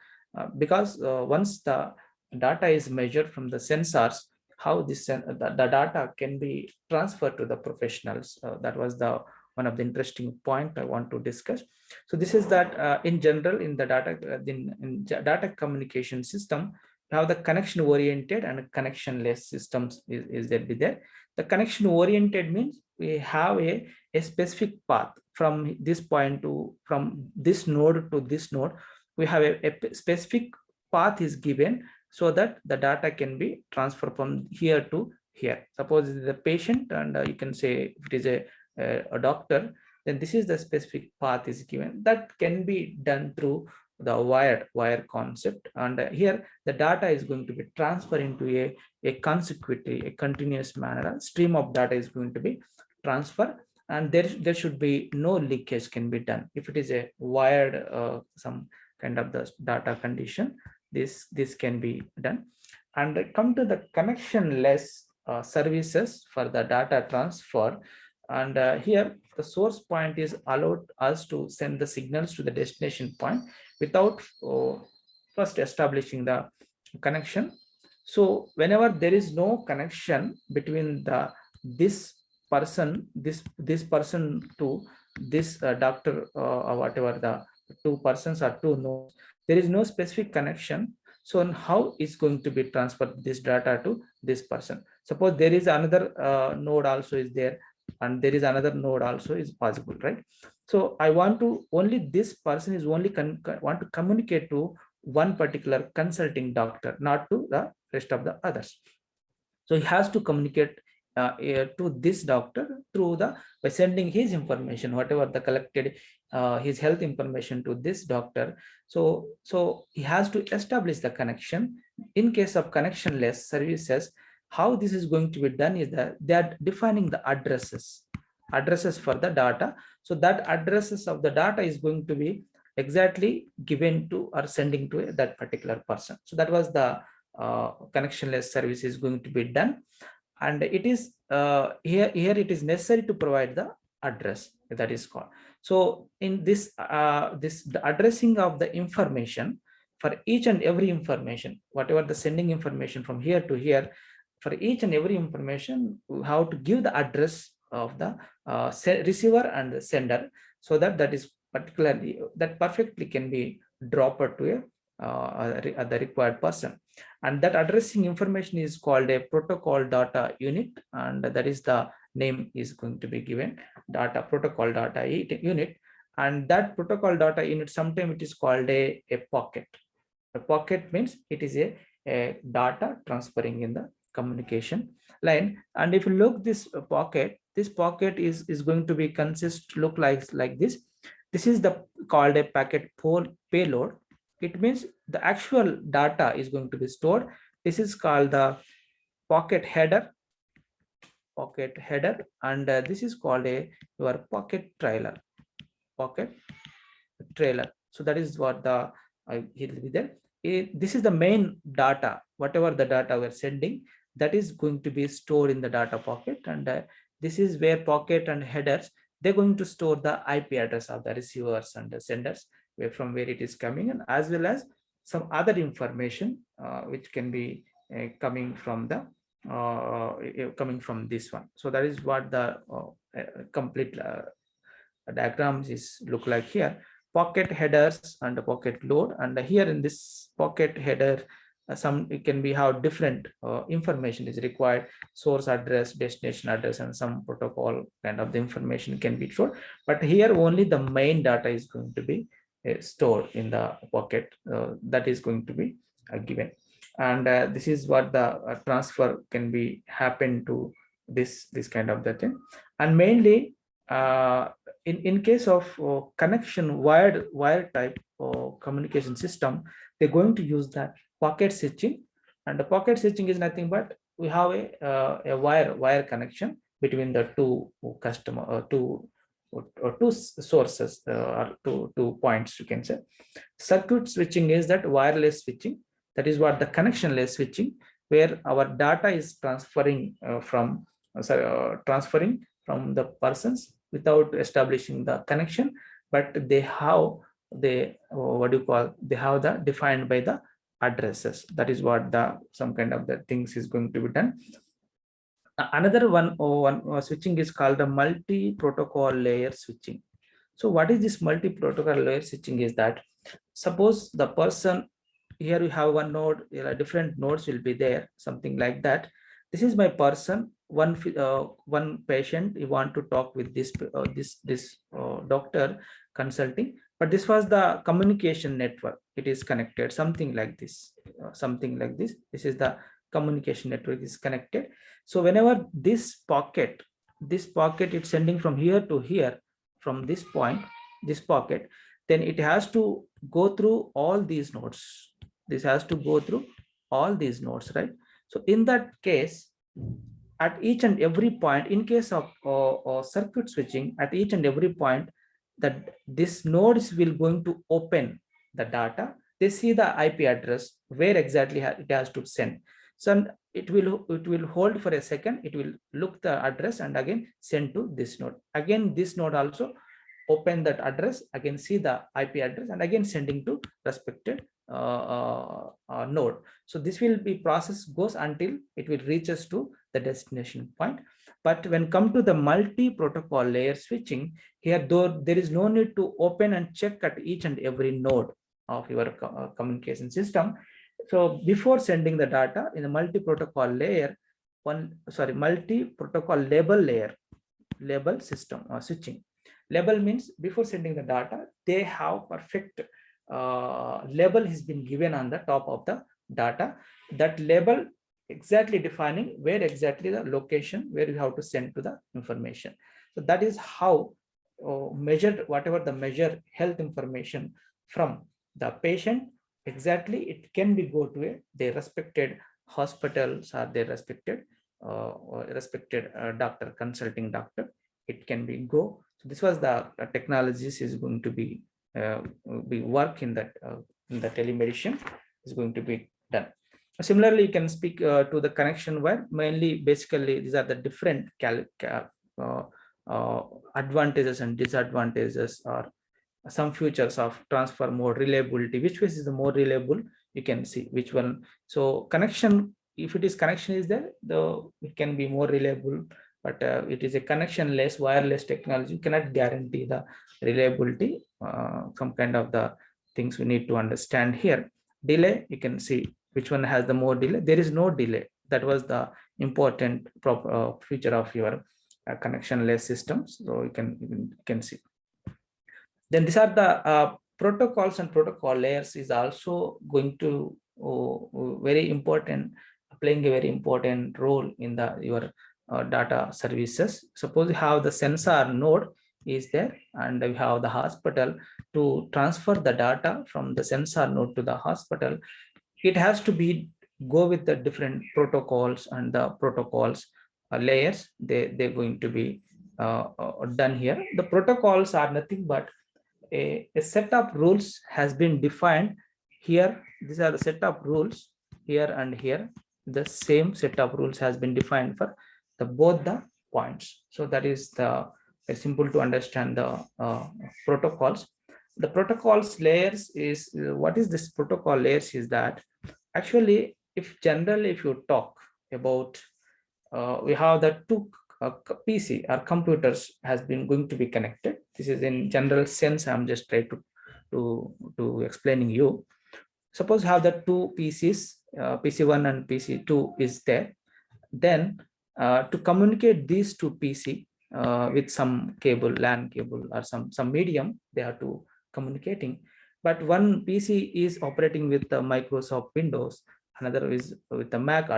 because once the data is measured from the sensors, how the data can be transferred to the professionals. That was the one of the interesting point I want to discuss. So this is that in general, in the data in data communication system, you have the connection oriented and connectionless systems is there be there. The connection oriented means we have a specific path from this point to, from this node to this node. We have a specific path is given, so that the data can be transferred from here to here. Suppose it is a patient, and you can say if it is a doctor, then this is the specific path is given. That can be done through the wire concept, and here the data is going to be transferred into a consecutively, a continuous manner. A stream of data is going to be transferred, and there should be no leakage can be done. If it is a wired some kind of the data condition, this can be done. And come to the connectionless services for the data transfer. And here the source point is allowed us to send the signals to the destination point without first establishing the connection. So whenever there is no connection between this person to this doctor, or whatever the two persons or two nodes, there is no specific connection. So how is going to be transferred this data to this person? Suppose there is another node also is there, and there is another node also is possible, right? So I want to only this person is only want to communicate to one particular consulting doctor, not to the rest of the others. So he has to communicate to this doctor through by sending his information, whatever the collected his health information to this doctor. So he has to establish the connection. In case of connectionless services, how this is going to be done is that they are defining the addresses for the data. So that addresses of the data is going to be exactly given to or sending to that particular person. So that was the connectionless service is going to be done. And it is here it is necessary to provide the address, that is called. So in this the addressing of the information for each and every information, whatever the sending information from here to here, for each and every information, we have to give the address of the receiver and the sender, so that is particularly that perfectly can be dropped to the required person. And that addressing information is called a protocol data unit, and that is the name is going to be given, data protocol data unit. And that protocol data unit, sometimes it is called a pocket. A pocket means it is a data transferring in the communication line. And if you look this pocket is going to be look like this. This is the called a packet payload. It means the actual data is going to be stored. This is called the pocket header, and this is called your pocket trailer. So that is what the it will be there. This is the main data. Whatever the data we're sending, that is going to be stored in the data pocket, and this is where pocket and headers, they're going to store the IP address of the receivers and the senders, from where it is coming, and as well as some other information which can be coming from this one. So that is what the complete diagrams is look like here. Pocket headers and the pocket load, and here in this pocket header, some it can be how different information is required, source address, destination address, and some protocol kind of the information can be stored. But here only the main data is going to be stored in the pocket, that is going to be given. And this is what the transfer can be happen to this kind of the thing. And mainly in case of connection wire type communication system, they're going to use that pocket switching. And the pocket switching is nothing but we have a wire connection between the two customer or two sources or two points, you can say. Circuit switching is that wireless switching. That is what the connectionless switching, where our data is transferring from the persons without establishing the connection, but they have what do you call, they have the defined by the addresses. That is what the some kind of the things is going to be done. Another one switching is called the multi-protocol layer switching. So what is this multi-protocol layer switching is that, suppose the person, here you have one node, different nodes will be there, something like that. This is my person, one patient, you want to talk with this doctor consulting, but this was the communication network, it is connected, something like this, this is the communication network is connected. So whenever this pocket is sending from here to here, from this point, this pocket, then it has to go through all these nodes. This has to go through all these nodes, right? So in that case, at each and every point, in case of circuit switching, at each and every point, that this nodes will going to open the data. They see the IP address where exactly it has to send. So it will hold for a second. It will look the address and again send to this node. Again, this node also open that address, again see the IP address, and again sending to respected node. So this will be process goes until it will reaches to the destination point. But when come to the multi-protocol layer switching, here though there is no need to open and check at each and every node of your communication system. So before sending the data in the multi-protocol layer, multi-protocol label system switching. Label means before sending the data, they have perfect label has been given on the top of the data. That label exactly defining where exactly the location where you have to send to the information. So that is how measured whatever the measure health information from the patient, exactly it can be go to their respected hospitals or their respected doctor, consulting doctor. It can be go. So this was the technologies is going to be work in the telemedicine is going to be done. Similarly, you can speak to the connection where mainly basically these are the different advantages and disadvantages, or some features of transfer mode reliability. Which is the more reliable, you can see which one. So connection, if it is connection is there, it can be more reliable, but it is a connectionless wireless technology, you cannot guarantee the reliability. Some kind of the things we need to understand here. Delay, you can see which one has the more delay. There is no delay. That was the important feature of your connectionless systems. So you can see. Then these are the protocols, and protocol layers is also going to very important, playing a very important role in your data services. Suppose you have the sensor node is there, and we have the hospital. To transfer the data from the sensor node to the hospital, it has to be go with the different protocols, and the protocols layers they're going to be done here. The protocols are nothing but a set of rules has been defined here. These are the set of rules here and here. The same set of rules has been defined for the both the points. So that is the simple to understand the protocols. The protocols layers is what is this protocol layers is that actually, if generally if you talk about we have the two PC or computers has been going to be connected. This is in general sense. I'm just trying to explaining you. Suppose have the two PCs, PC1 and PC2 is there. Then to communicate these two PC with some cable, LAN cable or some medium, they are to communicating. But one PC is operating with the Microsoft Windows, another is with the Mac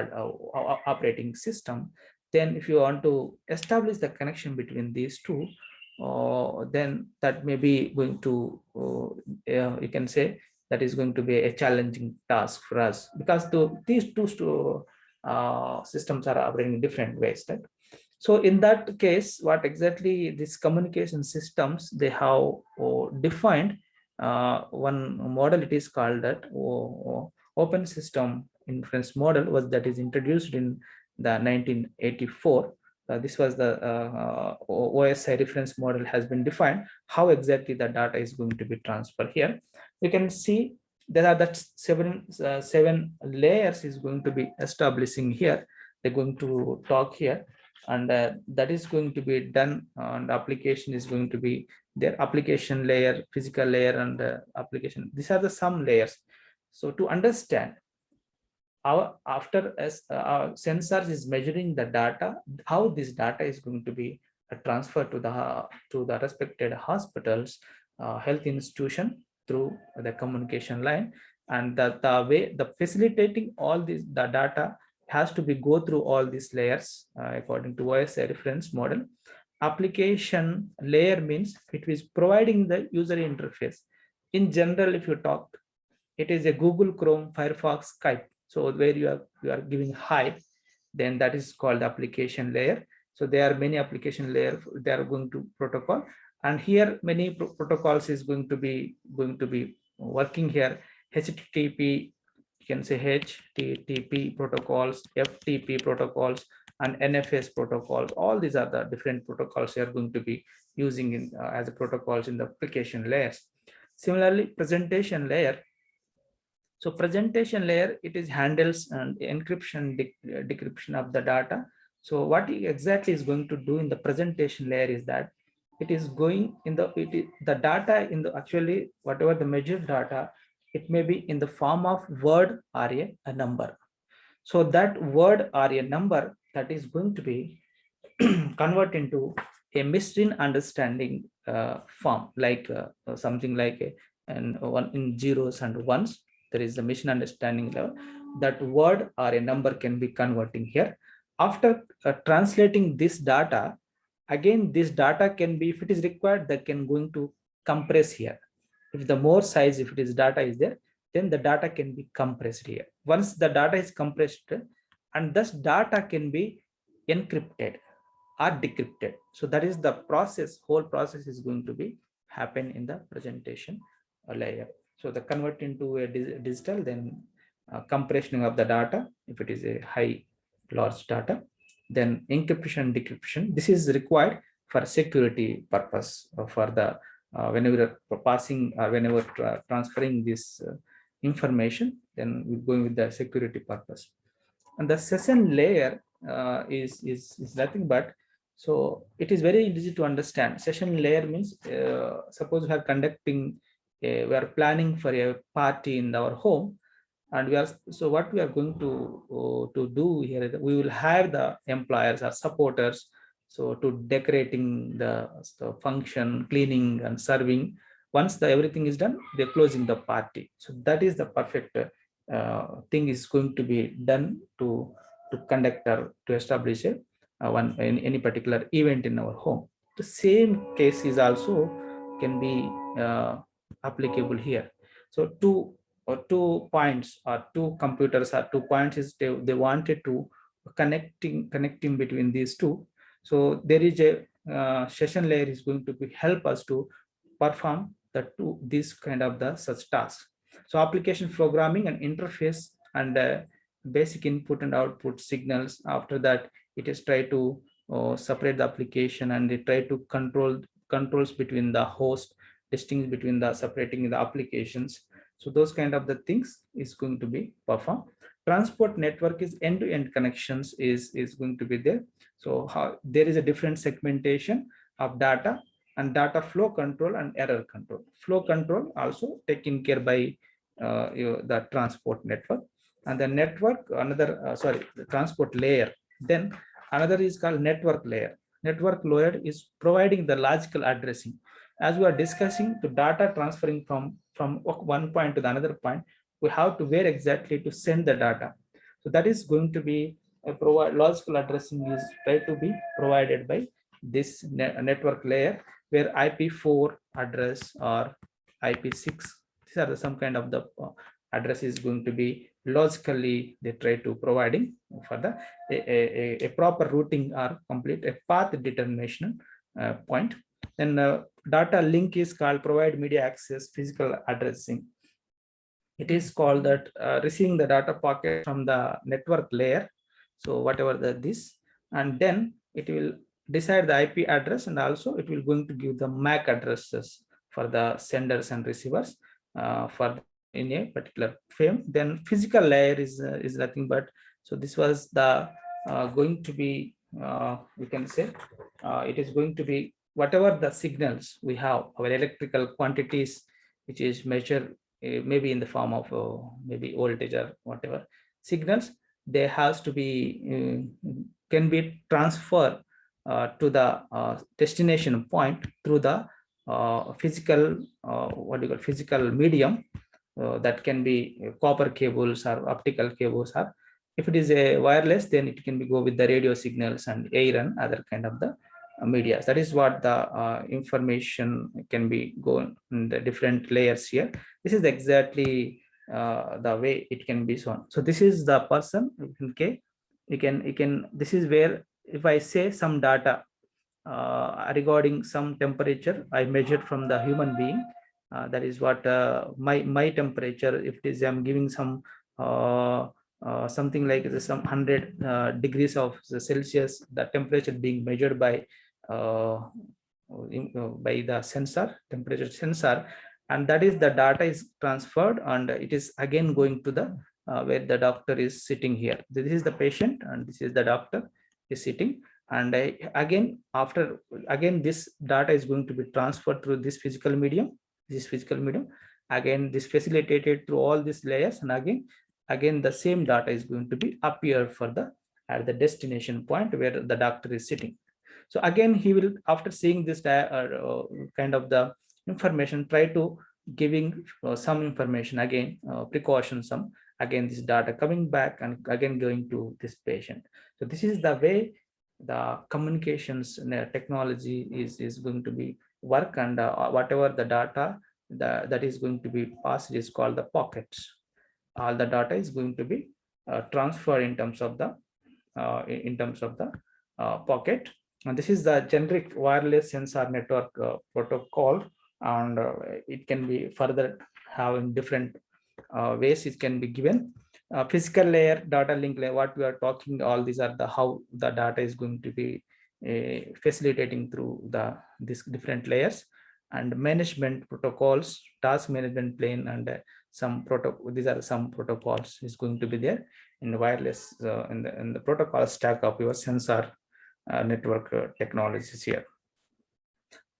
operating system. Then if you want to establish the connection between these two, then that may be going to you can say that is going to be a challenging task for us, because these two systems are operating in different ways, right? So in that case, what exactly these communication systems, they have defined one model. It is called that open system inference model, was that is introduced in the 1984. This was the OSI reference model has been defined. How exactly the data is going to be transferred here? You can see there are that seven layers is going to be establishing here. They're going to talk here, and that is going to be done, and application is going to be their application layer, physical layer, and application. These are the some layers. So to understand after as our sensors is measuring the data, how this data is going to be transferred to the respected hospitals, health institution, through the communication line, and the way the facilitating all this the data has to be go through all these layers according to OSI reference model. Application layer means it is providing the user interface. In general, if you talk, it is a Google Chrome, Firefox, Skype. So where you are giving hi, then that is called application layer. So there are many application layer, they are going to protocol, and here many protocols is going to be working here. HTTP, you can say HTTP protocols, FTP protocols, and NFS protocols. All these are the different protocols you are going to be using in as a protocols in the application layers. Similarly, presentation layer. So presentation layer, it is handles and encryption, decryption of the data. So what it exactly is going to do in the presentation layer is that it is going in the data in the actually whatever the measured data, it may be in the form of word or a number. So that word or a number that is going to be convert into a machine understanding form, like something like and one in zeros and ones. There is a machine understanding level that word or a number can be converting here. After translating this data, again this data can be, if it is required, that can going to compress here. If the more size, if it is data is there, then the data can be compressed here. Once the data is compressed, and this data can be encrypted are decrypted. So that is the process, whole process is going to be happen in the presentation layer. So the convert into a digital, then compression of the data, if it is a high large data, then encryption, decryption. This is required for security purpose, for the whenever passing or whenever transferring this information, then we're going with the security purpose. And the session layer is nothing but, so it is very easy to understand. Session layer means suppose we are conducting we are planning for a party in our home, and we are, so what we are going to do here is we will have the employers or supporters, so to decorating the function, cleaning and serving. Once the everything is done, they're closing the party. So that is the perfect thing is going to be done to conduct or to establish a one in any particular event in our home. The same case is also can be applicable here. So two points or two computers or 2 points is they wanted to connecting between these two. So there is a session layer is going to be help us to perform the two this kind of the such tasks. So application programming and interface and basic input and output signals. After that, it is try to separate the application, and they try to controls between the host, distinguish between the separating the applications. So those kind of the things is going to be performed. Transport network is end-to-end connections is going to be there. So how there is a different segmentation of data, and data flow control and error control. Flow control also taken care by the transport network. And the network another the transport layer. Then another is called network layer. Network layer is providing the logical addressing. As we are discussing, the data transferring from one point to the another point, we have to where exactly to send the data. So that is going to be a provide logical addressing is try to be provided by this network layer, where IP4 address or IP6, these are some kind of the address is going to be logically they try to providing for the a proper routing or complete a path determination point. Then data link is called provide media access physical addressing. It is called that receiving the data packet from the network layer. So whatever this, and then it will decide the IP address, and also it will going to give the MAC addresses for the senders and receivers for in a particular frame. Then physical layer is nothing but, so this was the going to be we can say it is going to be whatever the signals we have, our electrical quantities which is measured maybe in the form of maybe voltage or whatever signals, they has to be can be transferred to the destination point through the physical what do you call physical medium that can be copper cables or optical cables, or if it is a wireless then it can be go with the radio signals and air and other kind of the media. That is what the information can be going in the different layers here. This is exactly the way it can be shown. So this is the person. Okay, you can this is where if I say some data regarding some temperature I measured from the human being, that is what my temperature, if it is I'm giving some something like some 100 degrees of Celsius, the temperature being measured by the sensor, temperature sensor, and that is the data is transferred, and it is again going to the where the doctor is sitting here. This is the patient and this is the doctor is sitting, and again this data is going to be transferred through this physical medium, again this facilitated through all these layers, and again the same data is going to be appear for the at the destination point where the doctor is sitting. So again he will, after seeing this kind of the information, try to giving some information again, precaution some, again this data coming back and again going to this patient. So this is the way the communications technology is going to be work, and whatever the data that is going to be passed is called the pockets. All the data is going to be transferred in terms of the pocket. And this is the generic wireless sensor network protocol, and it can be further having different ways it can be given. Physical layer, data link layer, what we are talking, all these are the how the data is going to be facilitating through these different layers. And management protocols, task management plane, and some protocol, these are some protocols is going to be there in the wireless in the protocol stack of your sensor network technologies here.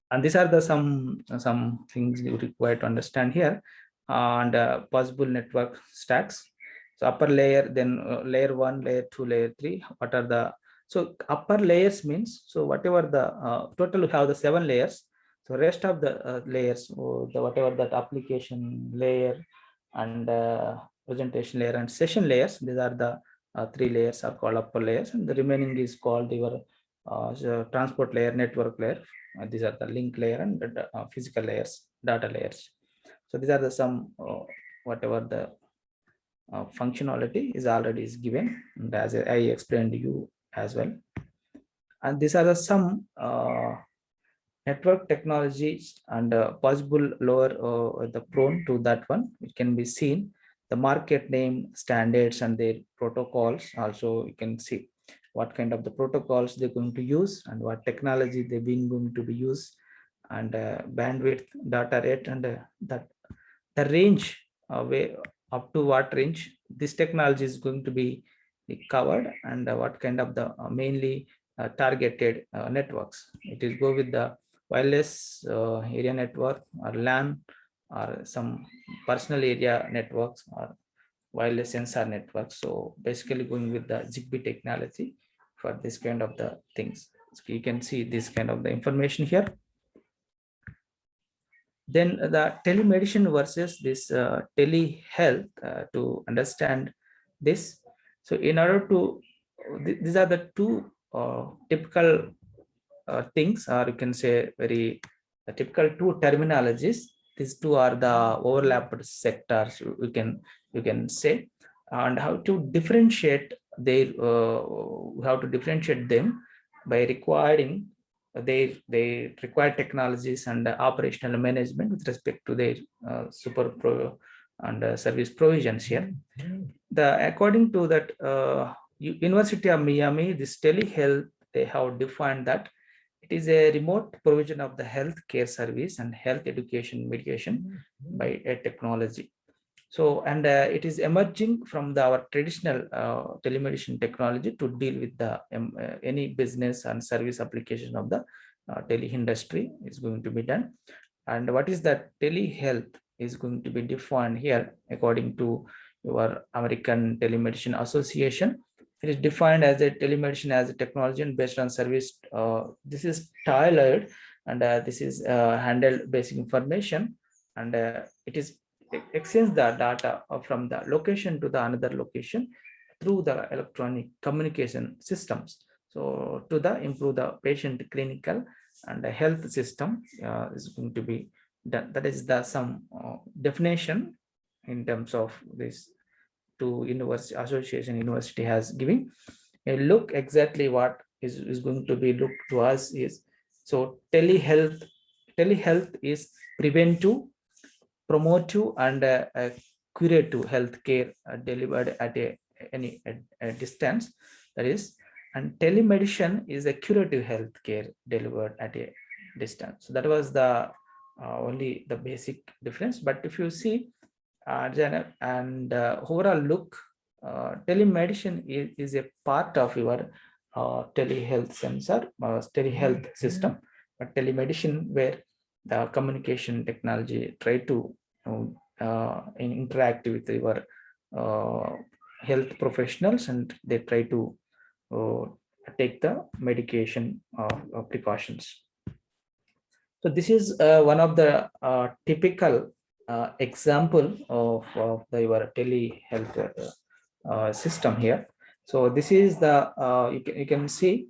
And these are the some things you require to understand here, and possible network stacks. So upper layer, then layer 1, layer 2, layer 3. What are the, so upper layers means, so whatever the total we have the 7 layers. So rest of the layers, the whatever that application layer and presentation layer and session layers, these are the 3 layers are called upper layers, and the remaining is called your so transport layer, network layer. These are the link layer and physical layers, data layers. So these are the some whatever the functionality is already is given, and as I explained to you as well. And these are the some network technologies and possible lower the prone to that one. It can be seen the market name, standards, and their protocols. Also you can see what kind of the protocols they're going to use and what technology they've been going to be used, and bandwidth, data rate, and that the range way up to what range this technology is going to be covered, and what kind of the mainly targeted networks. It is go with the wireless area network or LAN or some personal area networks or wireless sensor networks. So basically going with the ZigBee technology for this kind of the things. So you can see this kind of the information here. Then the telemedicine versus this telehealth, to understand this. So in order to, these are the two typical things, or you can say very typical two terminologies. These two are the overlapped sectors we can you can say, and how to differentiate them by requiring they require technologies and operational management with respect to their super pro and service provisions here. According to that University of Miami, this telehealth, they have defined that it is a remote provision of the health care service and health education medication by a technology. So, and it is emerging from our traditional telemedicine technology to deal with the any business and service application of the tele industry is going to be done. And what is that telehealth is going to be defined here according to your American Telemedicine Association. It is defined as a telemedicine as a technology and based on service. This is tailored and this is handled basic information, and it is exchange the data from the location to the another location through the electronic communication systems. So to the improve the patient clinical and the health system is going to be done. That is the some definition in terms of this to university association university has given a look exactly what is going to be looked to us is. So telehealth is preventive, promotive and curative healthcare delivered at a distance, that is, and telemedicine is a curative healthcare delivered at a distance. So that was the only the basic difference. But if you see and overall look, telemedicine is a part of your telehealth sensor telehealth system, but telemedicine where the communication technology try to interact with your health professionals and they try to uh, take the medication precautions. So this is one of the typical example of your telehealth system here. So this is the you can see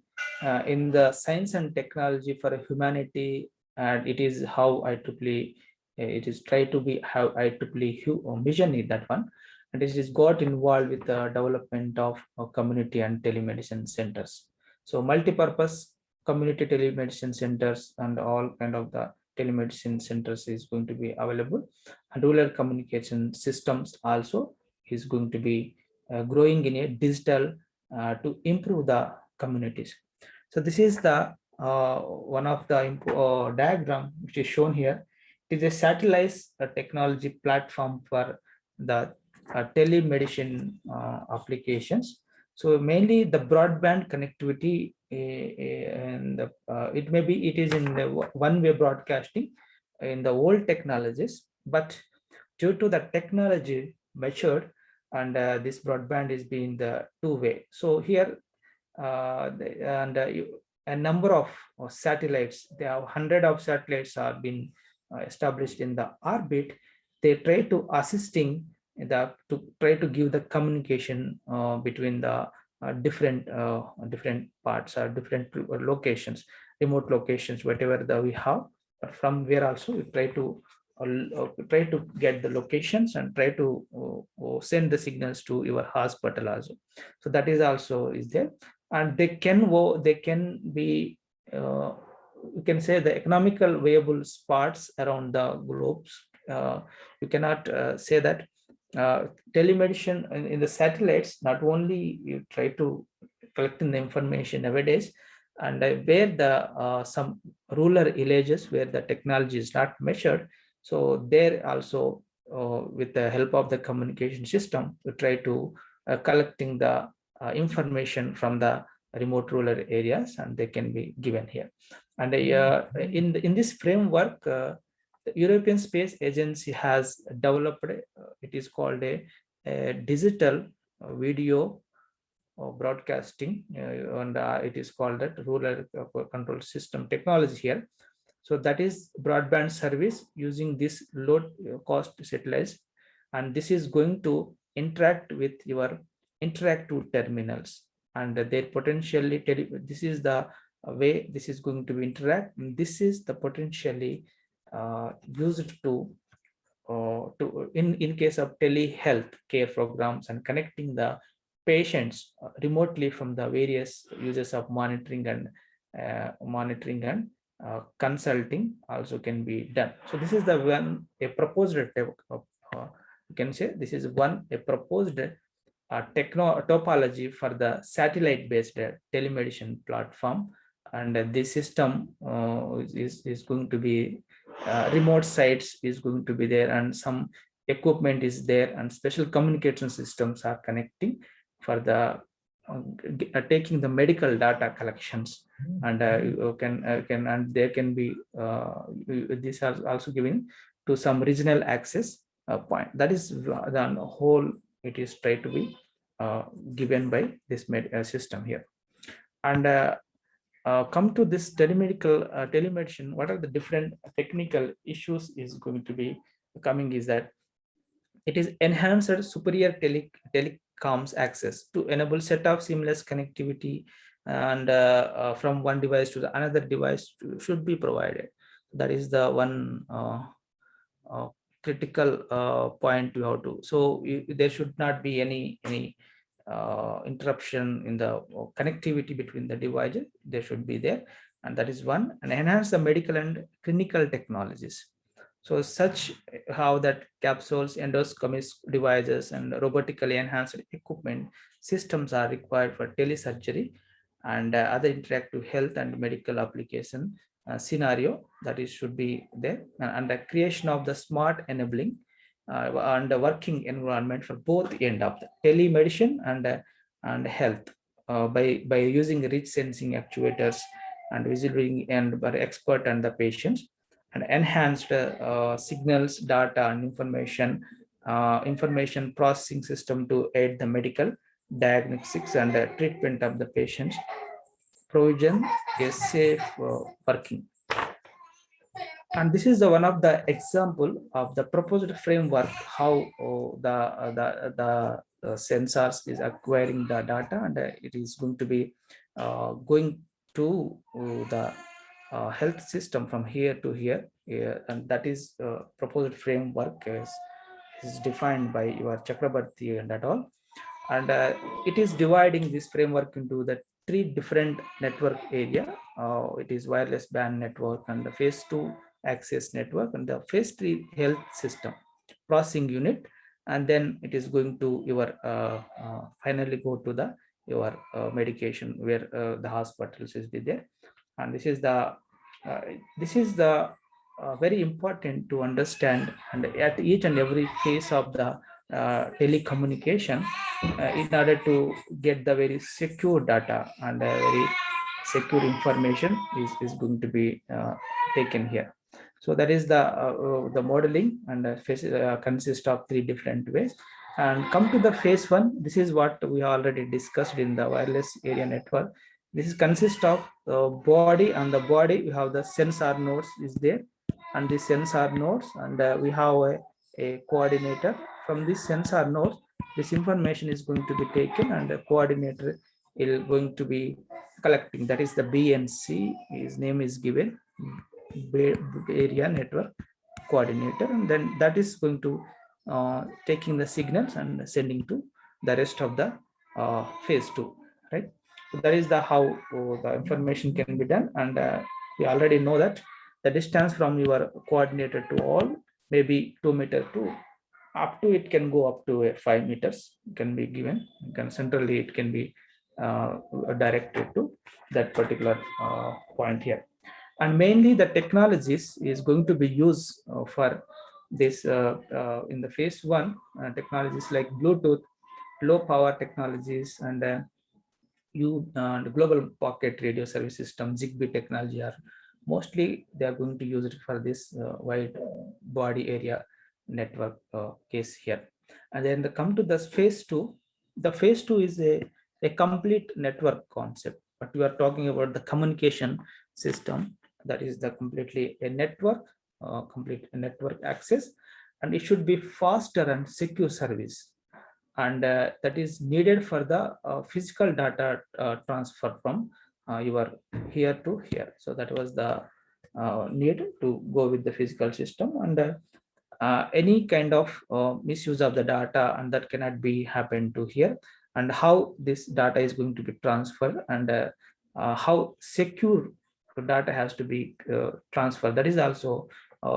in the science and technology for humanity, and it is how IEEE it is try to be how IEEE mission is that one, and it is got involved with the development of community and telemedicine centers. So multi-purpose community telemedicine centers and all kind of the telemedicine centers is going to be available, and rural communication systems also is going to be growing in a digital to improve the communities. So this is the one of the diagram which is shown here. It is a satellite technology platform for the telemedicine applications. So mainly the broadband connectivity and it may be it is in the one-way broadcasting in the old technologies, but due to the technology matured and this broadband is being the two-way. So here a number of satellites, there are hundred of satellites are being established in the orbit. They try to assisting to try to give the communication between the different parts or different locations, remote locations, whatever that we have. But from where also we try to get the locations and try to send the signals to your hospital also. So that is also is there, and they can be you can say the economical viable spots around the globes. You cannot say that telemedicine in the satellites, not only you try to collecting the information nowadays, and where the some rural villages where the technology is not measured, so there also with the help of the communication system we try to collecting the information from the remote rural areas, and they can be given here. And in this framework, the European Space Agency has developed, it is called a digital video broadcasting, and it is called that rural control system technology here. So that is broadband service using this low cost satellites, and this is going to interact with your interactive terminals, and their potentially this is the way this is going to be interact. This is the potentially used to in case of telehealth care programs and connecting the patients remotely from the various uses of monitoring and consulting also can be done. So this is the one a proposed you can say this is one a proposed topology for the satellite based telemedicine platform, and this system is going to be remote sites is going to be there, and some equipment is there, and special communication systems are connecting for the taking the medical data collections, and you can and there can be this are also given to some regional access point. That is the whole it is tried to be given by this system here. And come to this telemedicine, what are the different technical issues is going to be coming is that it is enhanced superior telecoms access to enable set of seamless connectivity, and from one device to the another device should be provided. That is the one uh, critical point you have to. So there should not be any interruption in the connectivity between the devices. There should be there, and that is one. And enhance the medical and clinical technologies. So such how that capsules, endoscopic devices, and robotically enhanced equipment systems are required for telesurgery and other interactive health and medical application scenario, that is should be there, and the creation of the smart enabling and the working environment for both end of the telemedicine and health by using rich sensing actuators and visiting and by expert and the patients, and enhanced signals, data, and information processing system to aid the medical diagnostics and treatment of the patients. Provision is safe working. And this is the one of the example of the proposed framework how the sensors is acquiring the data, and it is going to be going to the health system from here to here. And that is proposed framework is defined by your Chakrabarti and that all. And it is dividing this framework into the three different network area. It is wireless band network, and the phase 2 access network, and the phase 3 health system processing unit, and then it is going to your finally go to the your medication where the hospitals is be there. And this is the very important to understand, and at each and every phase of the telecommunication, in order to get the very secure data and very secure information is going to be taken here. So that is the modeling, and consists of three different ways. And come to the phase 1, this is what we already discussed in the wireless area network. This is consist of body, and the body we have the sensor nodes is there, and the sensor nodes, and we have a coordinator. From this sensor nodes, this information is going to be taken, and the coordinator is going to be collecting. That is the BNC, his name is given, area network coordinator, and then that is going to taking the signals and sending to the rest of the phase 2, right? So that is the how the information can be done. And we already know that the distance from your coordinator to all maybe 2 meter to up to, it can go up to 5 meters can be given. Centrally it can be directed to that particular point here. And mainly the technologies is going to be used for this in the phase 1, technologies like Bluetooth, low power technologies, and the global pocket radio service system, Zigbee technology are mostly they are going to use it for this wide body area network case here. And then come to the phase 2. The phase 2 is a complete network concept, but we are talking about the communication system. That is the completely a network, complete network access, and it should be faster and secure service, and that is needed for the physical data transfer from your here to here. So that was the need to go with the physical system. And any kind of misuse of the data, and that cannot be happen to here, and how this data is going to be transferred, and how secure the data has to be transferred. That is also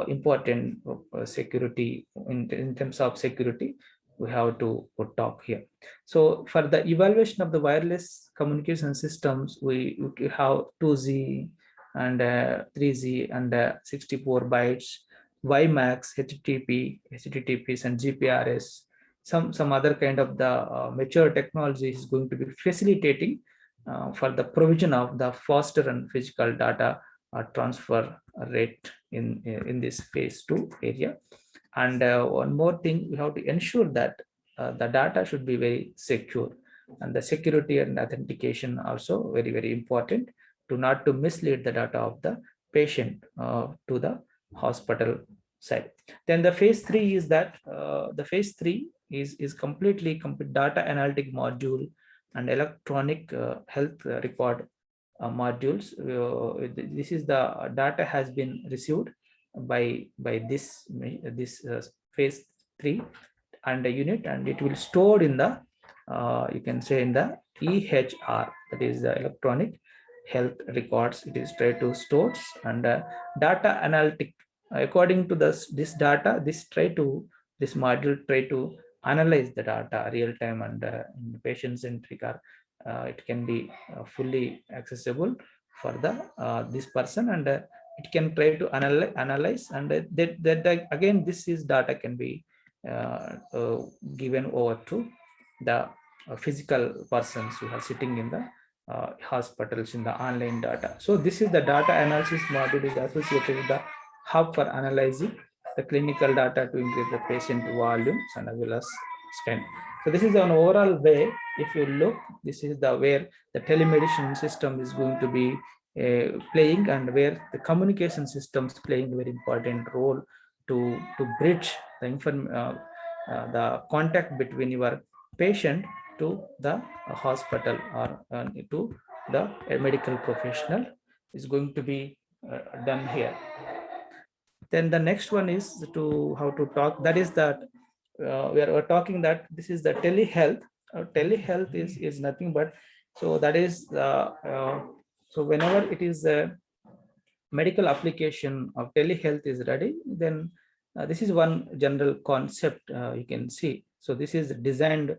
important security in terms of security we have to talk here. So for the evaluation of the wireless communication systems, we have 2G and 3G and 64 bytes, WiMAX, HTTPs, and GPRS. Some other kind of the mature technology is going to be facilitating for the provision of the faster and physical data transfer rate in this phase 2 area. And one more thing, we have to ensure that the data should be very secure, and the security and authentication also very important, to not to mislead the data of the patient to the hospital side. Then the phase 3 is that the phase 3 is completely complete data analytic module and electronic health record modules. This is the data has been received by this phase 3 and the unit, and it will stored in the you can say in the EHR, that is the electronic health records. It is try to stores, and data analytic according to this data, this module try to analyze the data real time, and in patient centric, it can be fully accessible for the this person, and it can try to analyze, and that again this is data can be given over to the physical persons who are sitting in the hospitals in the online data. So this is the data analysis module is associated with the hub for analyzing the clinical data to increase the patient volumes and as well as spend. So this is an overall way. If you look, this is the where the telemedicine system is going to be playing, and where the communication systems playing a very important role to bridge the the contact between your patient to the hospital or to the medical professional is going to be done here. Then the next one is to how to talk, that is that we're talking that this is the telehealth. Telehealth is nothing but, so that is so whenever it is a medical application of telehealth is ready, then this is one general concept you can see. So this is designed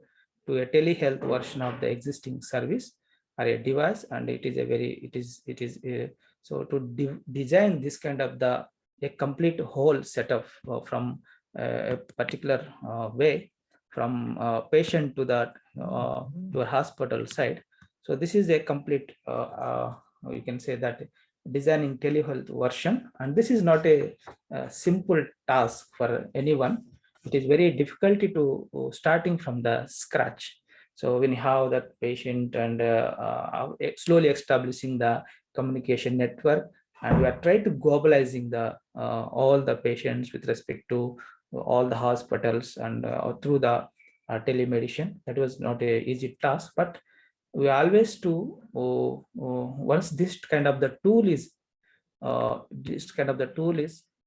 to a telehealth version of the existing service or a device, and it is a very it is a, so to design this kind of the a complete whole setup from a particular way, from patient to the to a hospital side. So this is a complete you can say that designing telehealth version, and this is not a simple task for anyone. It is very difficult to starting from the scratch. So when you have that patient and slowly establishing the communication network, and we are trying to globalizing the all the patients with respect to all the hospitals, and through the telemedicine. That was not a easy task, but we always to once this kind of the tool is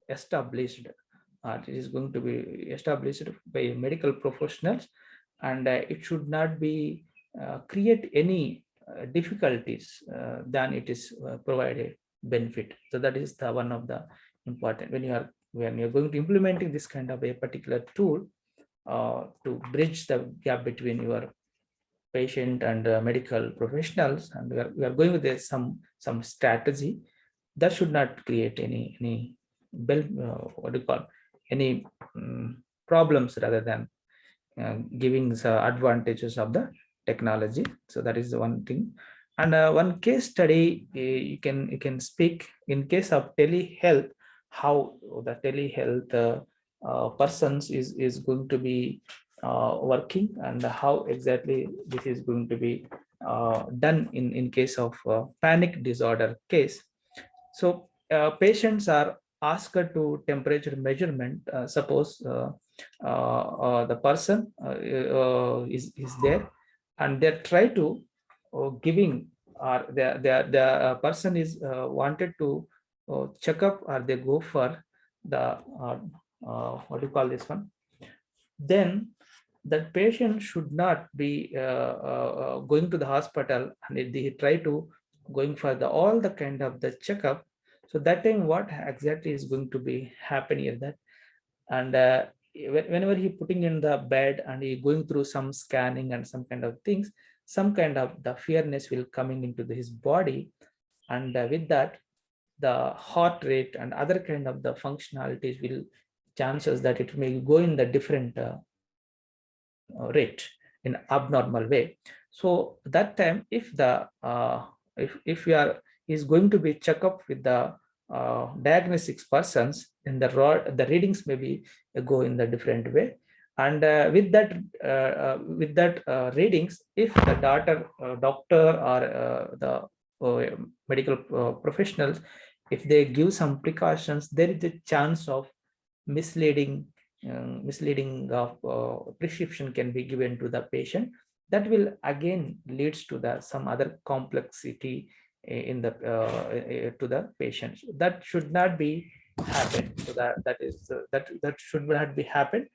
established, it is going to be established by medical professionals, and it should not be create any difficulties than it is provided benefit. So that is the one of the important when you're going to implementing this kind of a particular tool to bridge the gap between your patient and medical professionals, and we are going with this, some strategy that should not create any what do you call any problems, rather than giving the advantages of the technology. So that is the one thing. And one case study you can speak in case of telehealth, how the telehealth persons is going to be working, and how exactly this is going to be done in case of panic disorder case. So patients are asked to temperature measurement. Suppose the person is there, and they try to giving, or the person is wanted to check up, or they go for the what do you call this one, then that patient should not be going to the hospital and they try to going for the all the kind of the checkup. So that time what exactly is going to be happening is that, and whenever he putting in the bed and he going through some scanning and some kind of things, some kind of the fearness will coming into his body, and with that the heart rate and other kind of the functionalities will chances that it may go in the different rate in abnormal way. So that time if the if you are is going to be check up with the diagnostics persons, then the readings maybe go in the different way. And with that readings, if the doctor or the medical professionals, if they give some precautions, there is a chance of misleading of prescription can be given to the patient, that will again leads to the some other complexity in the to the patient. That should not be happen. So that should not be happen.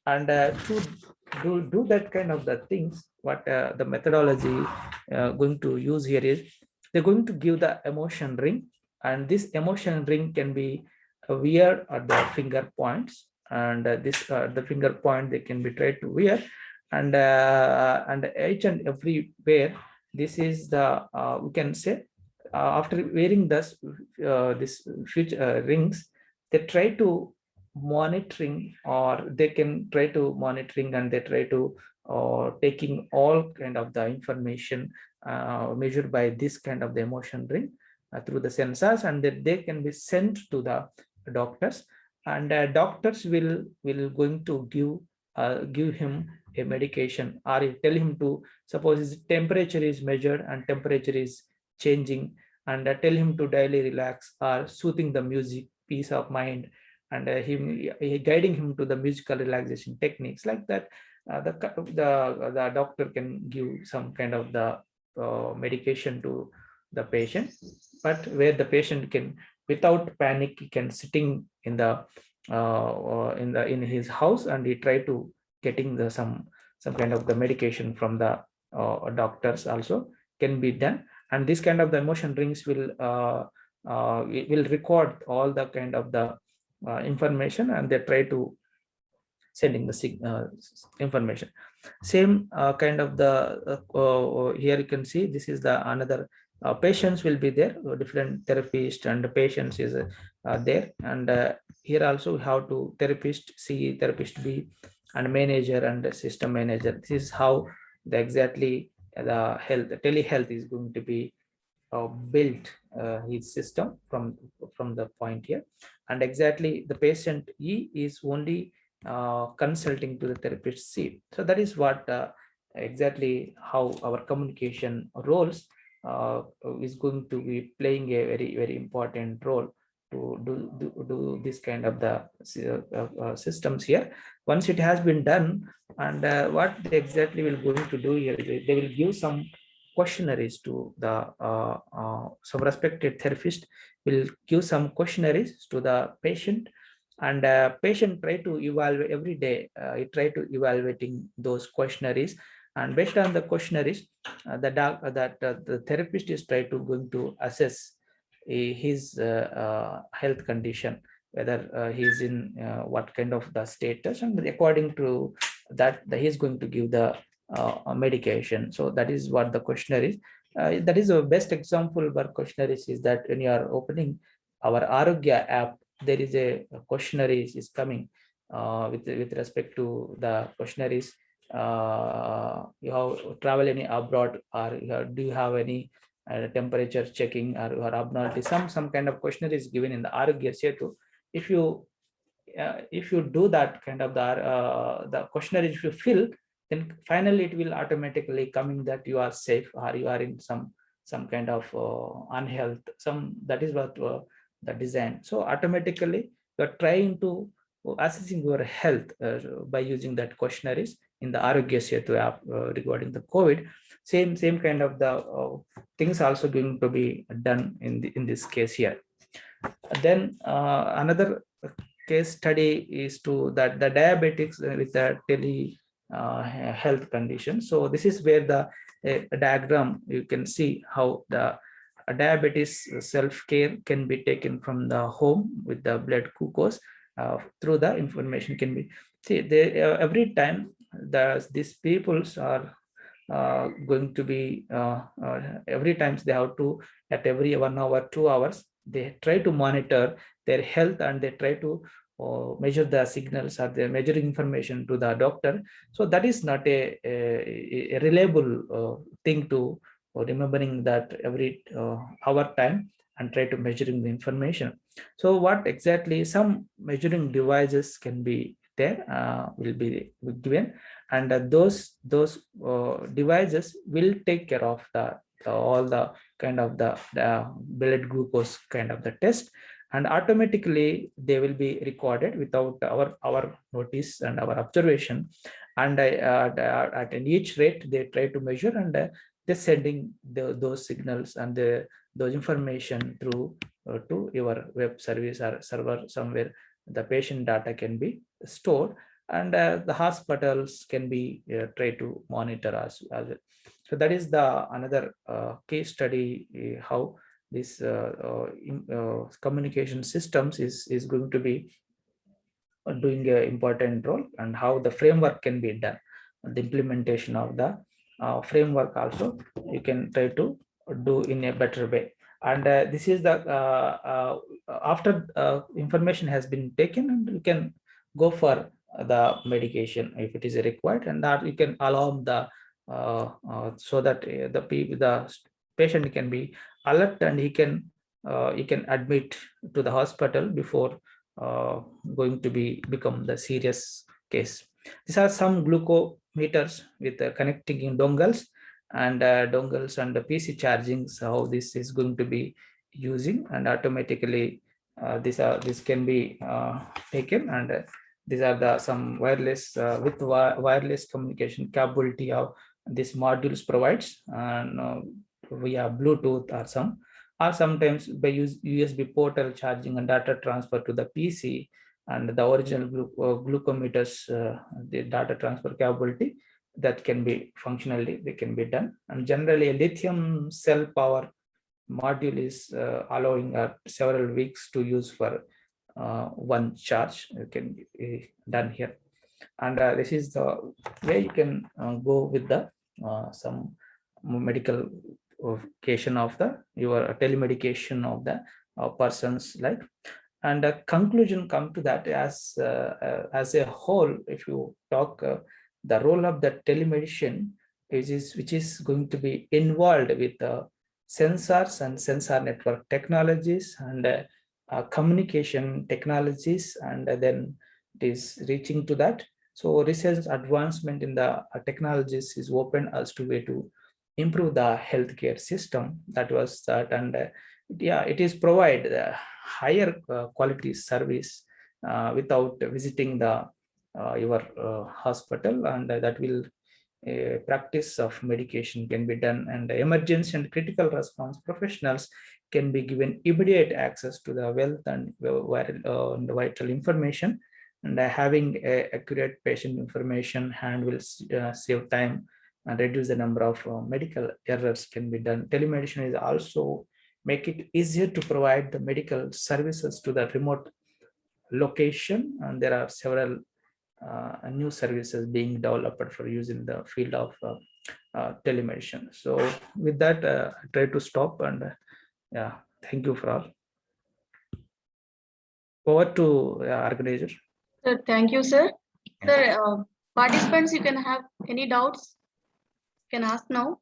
And to do that kind of the things, what the methodology going to use here is they're going to give the emotion ring, and this emotion ring can be wear at the finger points, and this the finger point they can be tried to wear, and each and everywhere this is the we can say after wearing this future rings, they try to monitoring, or they can try to monitoring, and they try to taking all kind of the information measured by this kind of the emotion ring through the sensors, and that they can be sent to the doctors, and doctors will going to give him a medication, or you tell him to suppose his temperature is measured and temperature is changing, and tell him to daily relax or soothing the music, peace of mind, and he guiding him to the musical relaxation techniques like that. The doctor can give some kind of the medication to the patient, but where the patient can without panic he can sitting in the in his house, and he try to getting the some kind of the medication from the doctors also can be done. And this kind of the emotion rings will record all the kind of the information, and they try to sending the information. Same kind of the here you can see this is the another patients will be there, different therapist and the patients is there, and here also how to therapist C, therapist B, and manager and system manager. This is how the exactly the health telehealth is going to be built his system from the point here. And exactly the patient E is only consulting to the therapist C. So that is what exactly how our communication roles is going to be playing a very important role to do this kind of the systems here. Once it has been done, and what they exactly will going to do here, they will give some questionnaires to the some respected therapist will give some questionnaires to the patient, and patient try to evaluate every day. He try to evaluating those questionnaires, and based on the questionnaires, the therapist is try to going to assess his health condition, whether he's in what kind of the status, and according to that he's going to give the medication. So that is what the questionnaire is. That is a best example where questionnaire is that when you are opening our Arogya app, there is a questionnaire is coming with respect to the questionnaires. You have travel any abroad, or do you have any temperature checking, or abnormality? Some kind of questionnaire is given in the Arogya Setu. If you do that kind of the questionnaire, if you fill, then finally it will automatically coming that you are safe, or you are in some kind of unhealth. That is what the design. So automatically you are trying to assessing your health by using that questionnaires in the Arogya Setu app regarding the COVID. Same kind of the things also going to be done in this case here. Then another case study is to that the diabetics with the tele health condition. So this is where the diagram you can see how the diabetes self-care can be taken from the home with the blood glucose through the information can be see they every time these peoples are going to be every times they have to at every 1 hour 2 hours they try to monitor their health and they try to measure the signals or they're measuring information to the doctor. So that is not a reliable thing to remembering that every hour time and try to measuring the information. So what exactly some measuring devices can be there will be given, and those devices will take care of the all the kind of the blood glucose kind of the test, and automatically they will be recorded without our notice and our observation. And at each rate they try to measure, and they're sending those signals and those information through to your web service or server somewhere the patient data can be stored, and the hospitals can be try to monitor as well. So that is the another case study how this communication systems is going to be doing an important role, and how the framework can be done. The implementation of the framework also you can try to do in a better way. And this is the after information has been taken, and you can go for the medication if it is required, and that you can alarm the so that the patient can be alert, and he can admit to the hospital before going to be become the serious case. These are some glucometers with connecting in dongles and the PC charging. So how this is going to be using, and automatically this can be taken, and these are the some wireless with wireless communication capability of this modules provides, and via Bluetooth or sometimes by USB portal charging and data transfer to the PC, and the original glucometers, the data transfer capability that can be functionally they can be done. And generally a lithium cell power module is allowing several weeks to use for one charge can be done here. And this is the way you can go with the some medical occasion of the your telemedication of the person's life. And a conclusion come to that as a whole, if you talk the role of the telemedicine which is going to be involved with sensors and sensor network technologies, and communication technologies, and then it is reaching to that. So research advancement in the technologies is open as to way to improve the healthcare system. That was that. And yeah, it is provide higher quality service without visiting the your hospital, and that will practice of medication can be done, and emergency and critical response professionals can be given immediate access to the wealth and vital information. And having accurate patient information hand will save time and reduce the number of medical errors can be done. Telemedicine is also make it easier to provide the medical services to the remote location, and there are several new services being developed for use in the field of telemedicine. So with that, I try to stop, and yeah, thank you for all. Over to organizer. Sir, thank you, sir. Sir, participants, you can have any doubts, you can ask now.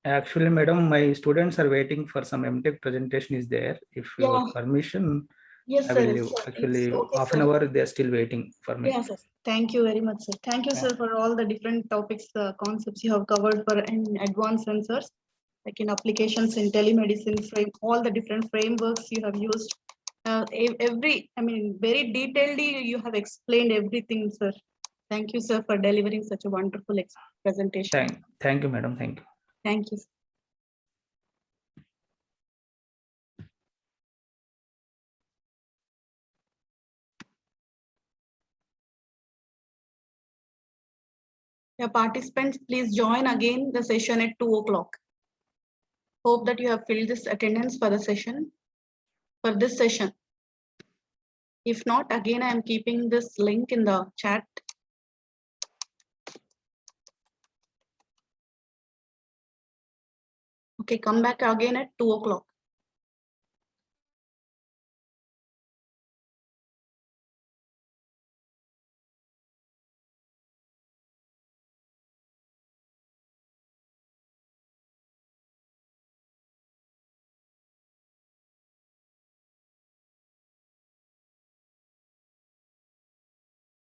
Actually, madam, my students are waiting for some MTech presentation is there. If your permission, Yes, I sir. will actually Okay, half sir. an hour they are still waiting for me. Yes, sir. Thank you very much, sir. Thank you, sir, for all the different topics, concepts you have covered for in advanced sensors, like in applications in telemedicine frame, all the different frameworks you have used. Very detailedly you have explained everything, sir. Thank you, sir, for delivering such a wonderful presentation. Thank you, madam. Thank you. Thank you. Yeah, participants, please join again the session at 2 o'clock. Hope that you have filled this attendance for the session, for this session. If not, again, I am keeping this link in the chat. Okay, come back again at 2 o'clock.